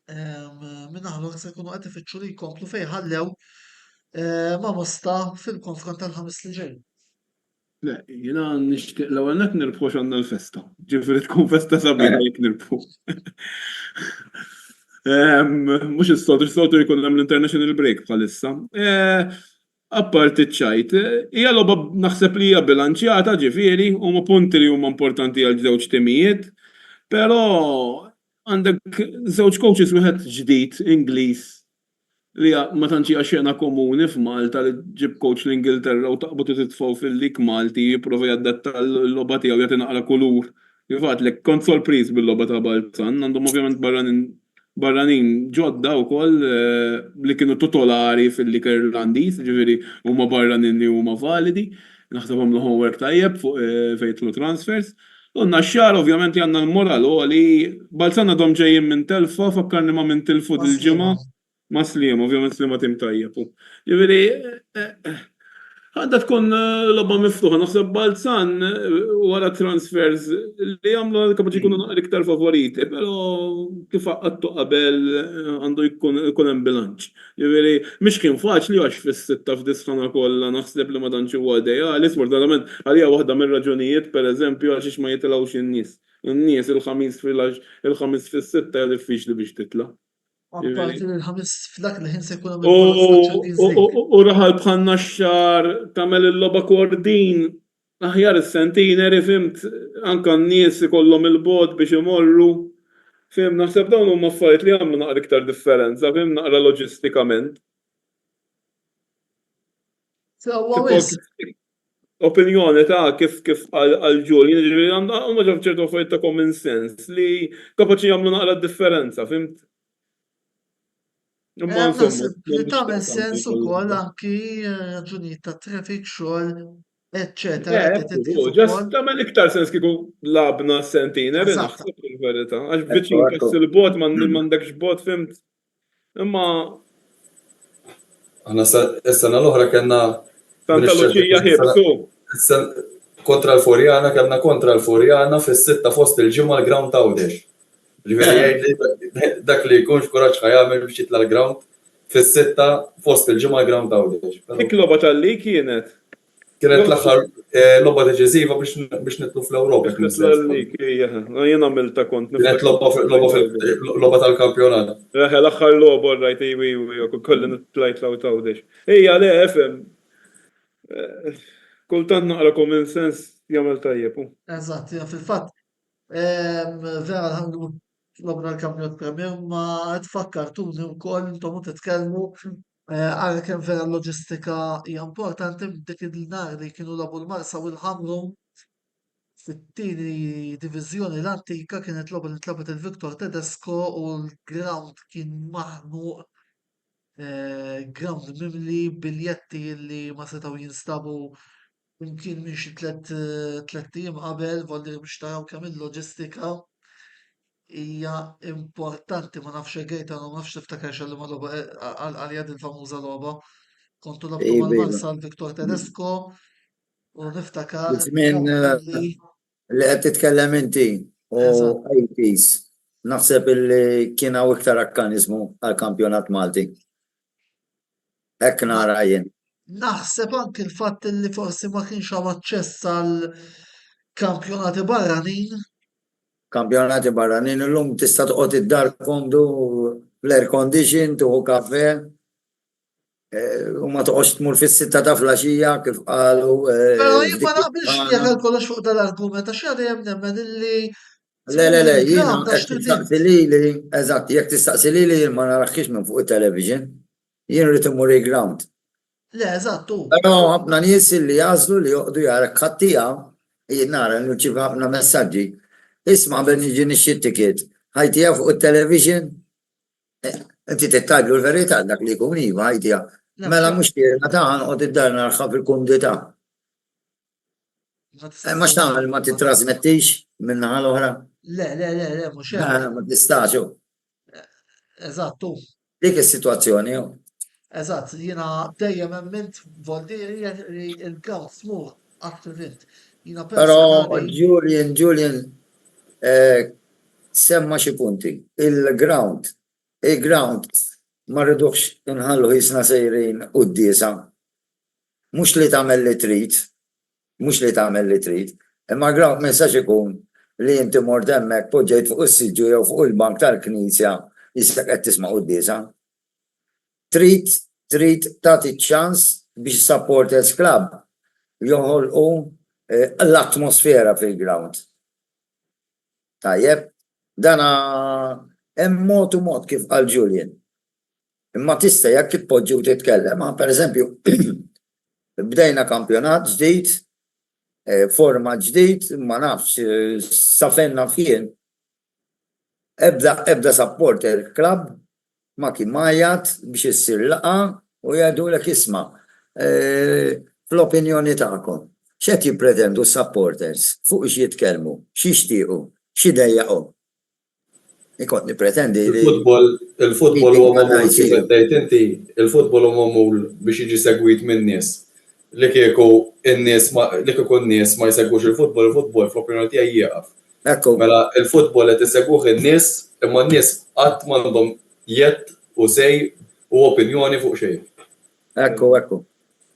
minnaħlu se jkunu qed ifittxu li jkomplu fejn ħallew ma' Mosta fil-konfront tal-ħamis li ġej. Le, jiena nixtieq l-ewwel nett nirbħu għandna l-festa. Ġifieri tkun festa sabiħa jekk nirbħu. Mhux is-soltu jkun hemm l-international break bħalissa. Apparti ċajt, hija logħba naħseb li hija bilanċjata ġifieri huma punti li huma importanti għal żewġ timijiet. Però għandek żewġ coaches wieħed ġdid Ingliż li ma tantx hija xena komuni f'Malta li ġib coach l-Ingilterra u taqbad titfgħu fil-lig Malti jipprova jadatta l-logħba tiegħu jagħti naqra kulur. Jifgħatlek kont sorpriż bil-logħba ta' Balzan, għandhom ovvjament barranin ġodda wkoll li kienu titolari fil-lig Irlandiż, ġifieri huma barranin li huma validi, naħseb għamlu homework tajjeb fuq fejtlu transfers. Donna x-xar ovvjament li għandna l-moral u li Balzan għadhom ġejjin minn telfa, fakkarni ma minn tilfu dil-ġimgħa ma' Sliem, ovvjament Sliem tim tajjeb. Ġifieri għandha tkun logħba miftuħa, naħseb Balzan wara transfers li jagħmlu kapaċi jkunu naqra iktar favoriti, però kif għadtu qabel għandu jkun hemm bilanċ. Ġifieri mhix kien faċli għax fis-sitta f'disħana kollha naħseb li ma tantx huwa ideali, sfortunatament għalija waħda mir-raġunijiet pereżempju għax ma jitilgħux in-nies. In-nies il-ħamis fis-sitta hija diffiċli biex titla'. Apparti l-ħamis f'dak li ħin se jkun hemm U raħal bħalna x-xar tagħmel il-logħba Kordin aħjar is-centenary fimt anke n-nies ikollhom il-bod biex imorru. Fim naħseb dawn huma affarijiet li jagħmlu naqra iktar differenza, fim naqra loġistikament. Opinjoni ta' kif għal Ġulien, ġifieri huma ġew ċertu affarijiet ta' common sense li kapaċi jagħmlu naqra differenza, fimt? Li tagħmel sens ukoll anki raġunijiet ta' traffic xogħol, eċċetera. Ġast tagħmel iktar sens kieku labna centenary naħseb il-verità. Għax viċin kess il-bot m'għandekx bot fimt. Imma aħna s-sena l-oħra kellna Sant'Lucia ħibsu. Kontra l-Furjana kellna kontra l-Furjana fis-sitta fost il-ġimgħa l-ground tawdex. Dak li jkunx kuraġġ ħajamel biex jitla l-ground fis-sitta fost il-ġimgħa l-ground tawdex. Dik logħba tal-lig kienet. Kienet l-aħħar logħba deċiżiva biex nitlu fl-Ewropa. Jien għamilta kont. Kienet logħba tal-kampjonat. L-aħħar logħba rajt kolli nitlajt l-awtawdex. Ejja le, FM. Kultant naqra common sense jagħmel tajjeb. Eżatt, fil-fatt. Vera l-obra l-kampjonat Premier ma tfakkartuni wkoll intom titkellmu għal kemm vera l-loġistika hija importanti dik il-nar li kienu labu l-Marsa u l-Ħamru fit-tieni diviżjoni l-antika kienet logħba li tlabet il-Victor Tedesco u l-ground kien maħnuq ground mimli biljetti li ma setgħu jinstabu yimkien minn xi tliet ijiem qabel volli biex taraw kemm il-loġistika hija importanti ma nafx gejta ma nafx tiftakar xalli ma logħba għal jad il-famuża logħba. Kontu labtu mal-Marsa l-Victor Tedesco u niftakar Żmien li qed titkellem inti u IPs naħseb illi kien hawn iktar akkanizmu għall-kampjonat Malti. Hekk nara jien. Naħseb anke il-fatt li forsi ma kienx hawn aċċess għal kampjonati barranin. Kampjonati barranin illum tista' toqgħod id-dar komdu fl-air condition tuħu kaffè u ma toqgħodx tmur fis-sitta ta' flaxija kif qalu. Però jien ma naqbilx jagħmel kollox fuq dal-argument għax dejjem nemmen illi Le, jiena jekk tistaqsi lili, eżatt, jekk tistaqsi lili jien ma naraħħix minn fuq it-television. Jien rrid imur ground. Le, eżatt hu. Però ħafna nies li jażlu li joqgħdu jara ħattija jien nara nirċiev ħafna messaġġi. Isma' bel niġi nixxi t-tikiet. Ħajtija fuq it-television. Inti tittajblu l-verità dak li jkun iva ħajtija. Mela mhux tirna ta' noqgħod id-dar narħa fil-kumdità. Ma x'tagħmel ma titrasmettix minn naħa l-oħra? Le, mhux hekk. Ma tistax hu. Eżatt hu. Dik is-sitwazzjoni hu. Eżatt, jiena dejjem emment Voldiri il-ground smur attivint. Però Julian semma xi punti. Il-ground ma rridux inħallu jisna sejrin qudiesa. Mhux li tagħmel li trid, imma ground ma jistax ikun li inti mort hemmhekk poġġejt fuq is-siġġu jew fuq il-bank tal-Knisja jista' qed tisma' qudiesa. Trid tagħti ċans biex supporters club joħolqu l-atmosfera fil-ground. Tajjeb, dana hemm mod u mod kif qal Julian. Imma tista' jekk tpoġġi u titkellem, ma pereżempju bdejna kampjonat ġdid, forma ġdid, ma nafx safenna fien. Ebda supporter club ma kien majjat biex issir laqa u jgħidulek isma' fl-opinjoni tagħkom. X'qed jippretendu supporters fuq xi jitkellmu, xi jixtiequ, xi dejjaqu. Ikont nippretendi li il-futbol huwa magħmul kif qed inti, il-futbol huwa magħmul biex jiġi segwit minn nies. Li kieku n-nies ma jsegwux il-futbol fl-opinjoni tiegħi jieqaf. Mela il-futbol qed isegwuh in-nies imma n-nies qatt m'għandhom jett u sej u opinjoni fuq xejn. Ekku.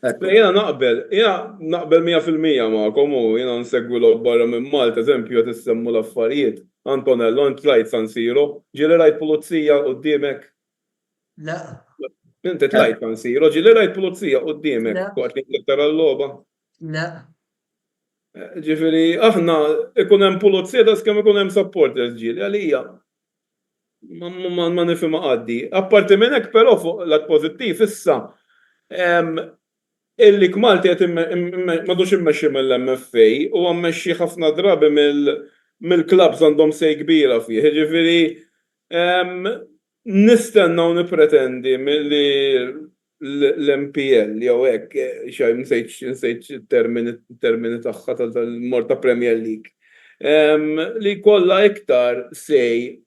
Jena naqbel 100% ma'kom u jena nsegwi l-barra minn Malta, eżempju qed issemmu l-affarijiet. Antonello, int rajt San Siro, ġieli rajt pulizija qudiemek. Le. Inti rajt San Siro, ġieli rajt pulizija qudiemek waqt li tara l-logħba. Le. Ġifieri aħna ikun hemm pulizija das kemm ikun hemm supporters ġieli għalija. Ma nifhimha għaddi. Apparti minn hekk però fuq lat pożittiv issa illi Malti qed m'għadux immexxi mill-MFA u mmexxi ħafna drabi mill-klabs għandhom sej kbira fih. Ġifieri nistenna u nipretendi milli l-MPL jew hekk xej nsejt termini tagħha tal-mort ta' Premier League. Li kollha iktar sej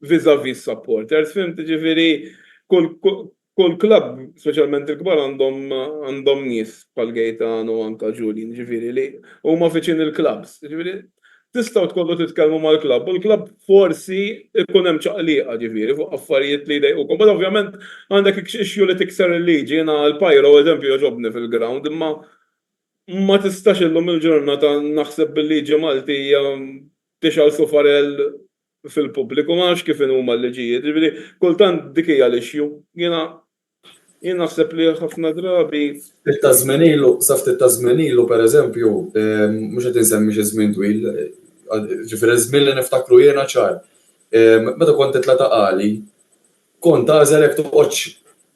vis-a-vis supporters, fimt ġifieri kull klabb, speċjalment il-kbar għandhom nies bħal Gaetano u anke Julian, ġifieri li huma fiċin il-klabs. Ġifieri tistgħu tkollu titkellmu mal-klabb u l-klabb forsi ikun hemm ċaqliqa ġifieri fuq affarijiet li jdejqukom. Bad ovvjament għandek ixju li tikser il-liġi, jiena l-Pajro eżempju jogħġobni fil-ground, imma ma tistax illum il-ġurnata naħseb bil-liġi Malti hija tixgħal sufarell fil-pubbliku ma nafx kif huma l-liġijiet. Ġifieri kultant dik hija l-issue. Jien naħseb li ħafna drabi Ta' żmien ilu, sa ftit ta' żmien ilu pereżempju, mhux qed insemmi xi żmien twil, ġifieri żmien li niftakru jiena ċar. Meta kont titla' taqali, kont tagħżel jekk toqgħodx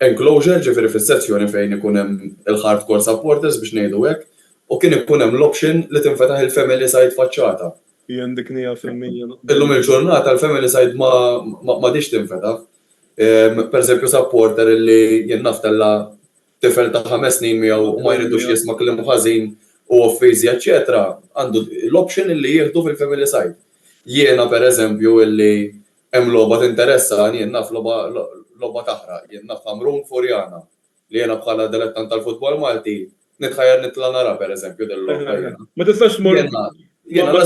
enclosure, ġifieri fis-sezzjoni fejn ikun hemm il-hardcore supporters biex ngħidu hekk, u kien ikun hemm l-option li tinfetaħ il-family side faċċata. jien dik nija fil-mija. Illum il-ġurnata l-family side ma dix tinfetaħ. Per supporter li jien naftella tifel ta' 5 snin miegħu u ma jridux jisma' kliem ħażin u offeżi, eċetera, għandu l-option li jieħdu fil-family side. Jiena pereżempju illi hemm logħba tinteressa, jien naf logħba taħraq, jien naf Hamrun Furjana li jiena bħala dilettant tal-futbol Malti nitħajjar nitla' nara pereżempju din logħba jiena. Ma tistax tmur Jiena la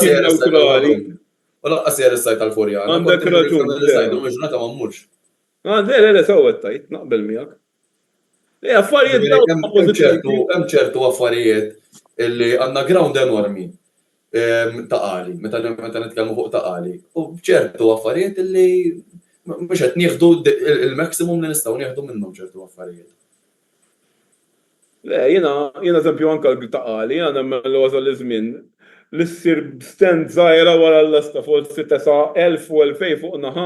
sejjer is-sajt tal-Furjana. Għandek raġun. Il-ġurnata ma mmurx. Le, sewwet tajt, naqbel miegħek. Affarijiet Hemm ċertu affarijiet illi għandna ground enormi taqali, meta nitkellmu fuq taqali. U ċertu affarijiet illi mhux qed nieħdu il-maximum li nistgħu nieħdu minnhom ċertu affarijiet. Le, jiena eżempju anke l-taqali, għandna l-għażal iż-żmien li ssir stand żgħira wara l-lasta forsi tesa' 1000 u 2000 fuq naħa.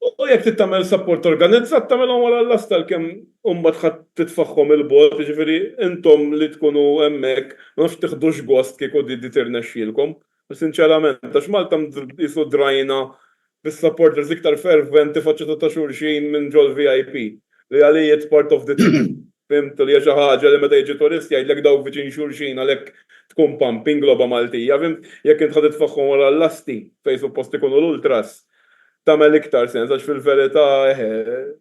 U jekk tittamel support organizzat tagħmelhom wara l-asta kemm imbagħad ħadd titfaħħom il-bot, jiġifieri intom li tkunu hemmhekk ma nafx tieħdux gost kieku di tirnexxielkom. Sinċerament, għax Malta qisu drajna bis-supporters iktar ferventi faċċeta ta' xulxin minn ġol VIP li għalijiet part of the team. Fimt li hija xi ħaġa li meta jiġi turisti jgħidlek dawk viċin xulxin għalhekk tkun pumping logħba Maltija, fimt jekk int ħadd titfaħħom wara l-asti fejn suppost ikunu l-ultras. Tagħmel iktar sens għax fil-verità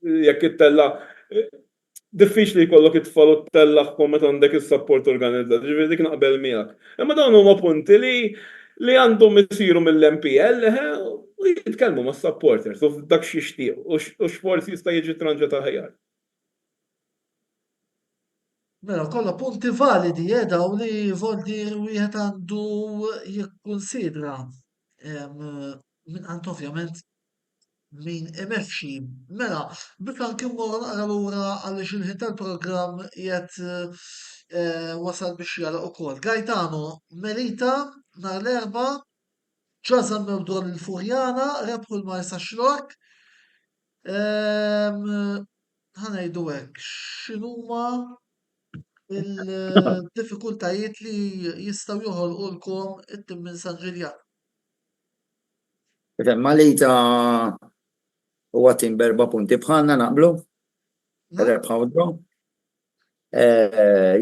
jekk it-tella diffiċli jkollok itfal u tellaħkom meta għandek is-support organizzat, ġifieri dik naqbel miegħek. Imma dawn huma punti li għandhom isiru mill-MPL u jitkellmu mas-supporters u dak x'jixtiequ u x'forsi jista' jiġi tranġa ta' ħajjar. Mela, kollha punti validi daw li voldi wieħed għandu jikkunsidra minn ovvjament min imexxi. Mela, biex anke mmorru naqra lura għaliex il-ħin tal-programm qiegħed wasal biex jagħlaq ukoll. Gaetano Melita nhar l-erba' ġa żammew dwar il-Furjana, rebħu l-Marsa Xlok. Ħanejdu hekk, x'inhuma il-diffikultajiet li jistgħu joħolqulkom it-tim minn San Ġiljan? Malita huwa tim b'4 punti bħalna naqblu. Rebħaw draw.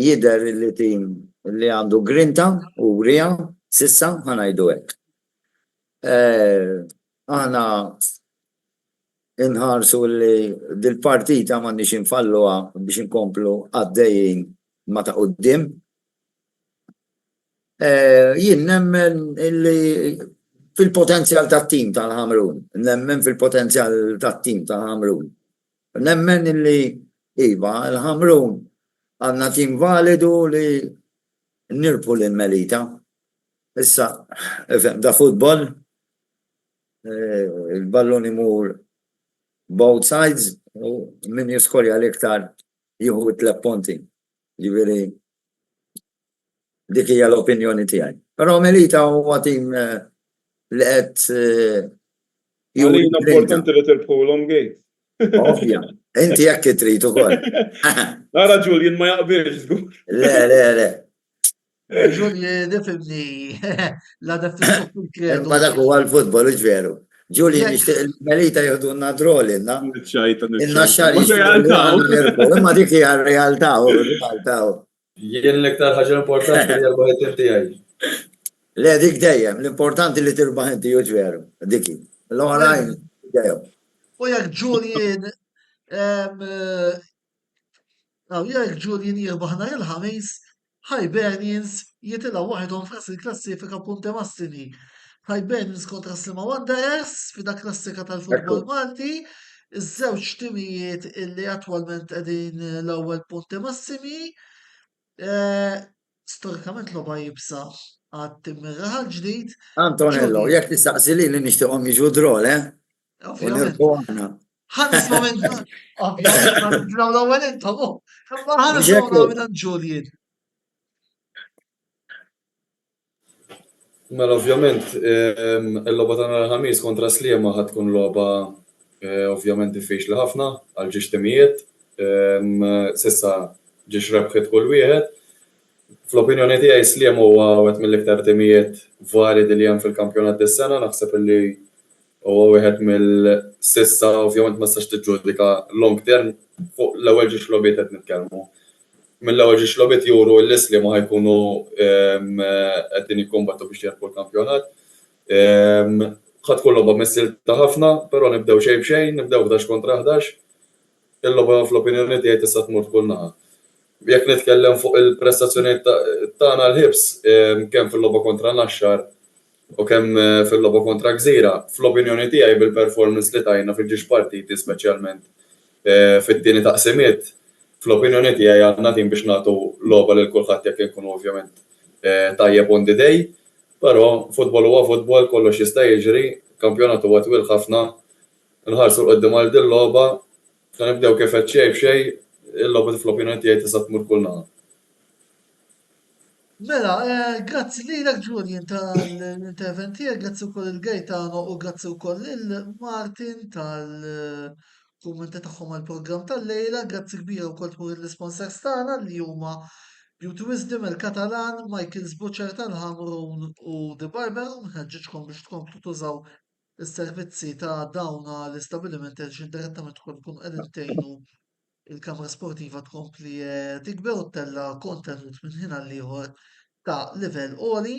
Jidher li tim li għandu grinta u rija sissa ħanajdu hekk. Aħna inħarsu li dil-partita m'għandniex infalluha biex inkomplu għaddejjin ma ta' qudiem. Jien nemmen illi fil-potenzjal tat-tim tal-Ħamrun, nemmen fil-potenzjal tat-tim tal-Ħamrun. Nemmen illi iva l-Ħamrun għandna tim validu li nirpu l-Melita. Issa, da futbol, il-ballon imur both sides u min jiskorja l-iktar jieħu 3 punti. Ġifieri dik hija l-opinjoni tiegħi. Però Melita huwa tim li qed importanti li tirbħulhom gejt. Ovvja, inti jekk trid ukoll. Nara Julian ma jaqbilx żgur. Le. Julian ifhimni la definizzjoni fil-kredu. Ma dak huwa l-futbol veru. Julian nixtieq il-Melita jieħdulna droli, in-naxxar imma dik hija r-realtà. Jien l-iktar ħaġa importanti li l-baħet tiegħi. Le, dik dejjem, l-importanti li tirbaħ inti veru, diki. L-oħrajn dejjem. U jekk Julian jirbaħ nhar il-ħamis, Hibernians jitilgħu waħedhom f'ras il-klassifika punti massimi. Hibernians kontra Sliema Wanderers f'ida klassika tal-futbol Malti, iż-żewġ timijiet illi attwalment qegħdin l-ewwel punti massimi. storikament logħba jibsa għat-timmirraħ ġdid. Antonello, jekk tistaqsi li nixtieqhom jiġu drol, U Ovvjament. nirħu għana. Ħanisma minn ovvjament ma l-ewwel intom. Ħanisma Ġekku. minn Julian. Mela ovvjament il-logħba tagħna l-ħamis kontra Sliema ħad tkun logħba ovvjament diffiċli ħafna għal ġiex timijiet. Sissa ġiex rebħet kull wieħed. Fl-opinjoni tiegħi Sliema huwa wieħed mill-iktar timijiet validi li hemm fil-kampjonat dis-sena, naħseb li huwa wieħed mill-sissa ovvjament ma stax tiġġudika long term fuq l-ewwel ġiex logħbiet qed nitkellmu. Mill-ewwel ġiex logħbiet juru l-isli ma ħajkunu qegħdin jikkombattu biex jerbu l-kampjonat. Ħadd tkun logħba missilta ħafna, però nibdew xejn b'xejn, nibdew 11 kontra 11. Il-logħba fl-opinjoni tiegħi tista' tmur kull naħa. Jekk nitkellem fuq il-prestazzjonijiet tagħna l-ħibs kemm fil-logħba kontra Naxxar u kemm fil-logħba kontra Gżira, fl-opinjoni tiegħi bil-performance li tajna fil-ġiex partiti speċjalment fit-tieni taqsimiet, fl-opinjoni tiegħi għandna tim biex nagħtu logħba lil kulħadd jekk inkunu ovvjament tajjeb on the day, però futbol huwa futbol, kollox jista' jiġri, kampjonat huwa twil ħafna, nħarsu l-qoddim għal din logħba, nibdew kif qed xejn b'xejn, il-logħba fl-opinjoni tiegħi tista' tmur kull naħa. Mela, grazzi lilek Julian tal-intervent tiegħek, grazzi wkoll il-Gaetano u grazzi wkoll il-Martin tal-kummenti tagħhom għall-programm tal-lejla, grazzi kbira wkoll tmur il-sponsors tagħna li huma Beauty Wisdom, il-Katalan, Michael's Butcher tal-Hamrun u The Barber, u nħeġġiġkom biex tkomplu tużaw is-servizzi ta' dawna l-istabiliment għaliex indirettament tkun qegħdin tgħinu il-kamra sportiva tkompli tikber u tella kontenut minn ħina l-ieħor ta' livell għoli.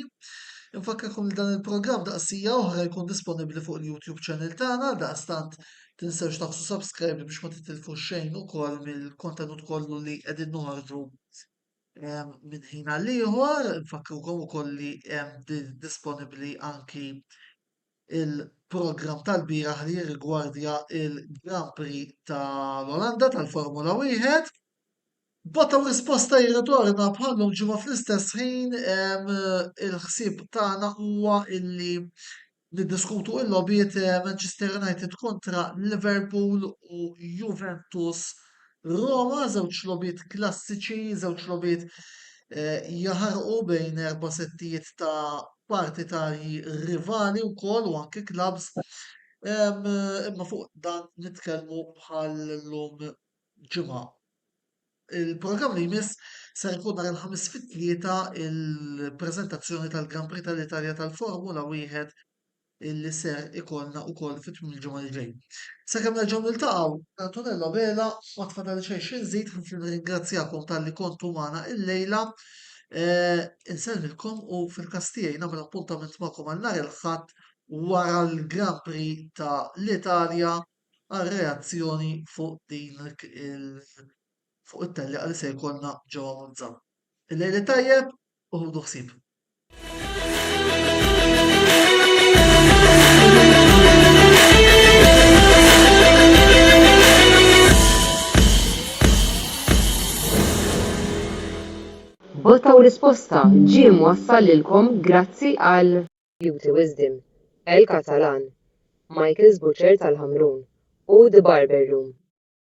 Infakkarkom li dan il-programm daqsija oħra jkun disponibbli fuq il-YouTube channel tagħna, daqstant tinsewx taqsu subscribe biex ma titilfu xejn ukoll mill-kontenut kollu li qegħdin noħorġu minn ħina l-ieħor. Infakkarkom ukoll li hemm disponibbli anki il-programm tal-bieraħ li jirrigwardja il-Grand Prix tal-Olanda tal-Formula 1. Botta u risposta jirritorna bħallum ġimgħa fl-istess ħin il-ħsieb tagħna huwa illi niddiskutu il-logħbiet Manchester United kontra Liverpool u Juventus Roma, żewġ logħbiet klassiċi, żewġ logħbiet jaħarqu bejn erba' settijiet ta' partitarji rivali wkoll u anke klabs. Imma fuq dan nitkellmu bħal-lum ġimgħa. Il-programm li jmiss ser jkun nhar il-ħamis fit-tlieta il-preżentazzjoni tal-Grand Prix tal-Italja tal-Formula 1 illi ser ikollna wkoll fit-tmiem il-ġimgħa li ġej. Sakemm nerġgħu niltaqgħu, Antonello Bela ma tfadal xejn nżid nirringrazzjakom tal-li kontu magħna illejla. Insellmilkom u fil-każ tiegħi nagħmel appuntament magħkom għal nhar il-Ħadd wara l-Grand Prix ta' l-Italja għal reazzjoni fuq din fuq it-tellieqa li se jkollna ġewwa Monza. Il-lejli tajjeb u ħudu ħsieb. Botta u risposta ġie mwassal lilkom grazzi għal Beauty Wisdom, El Katalan, Michael's Butcher tal-Hamrun u The Barber Room.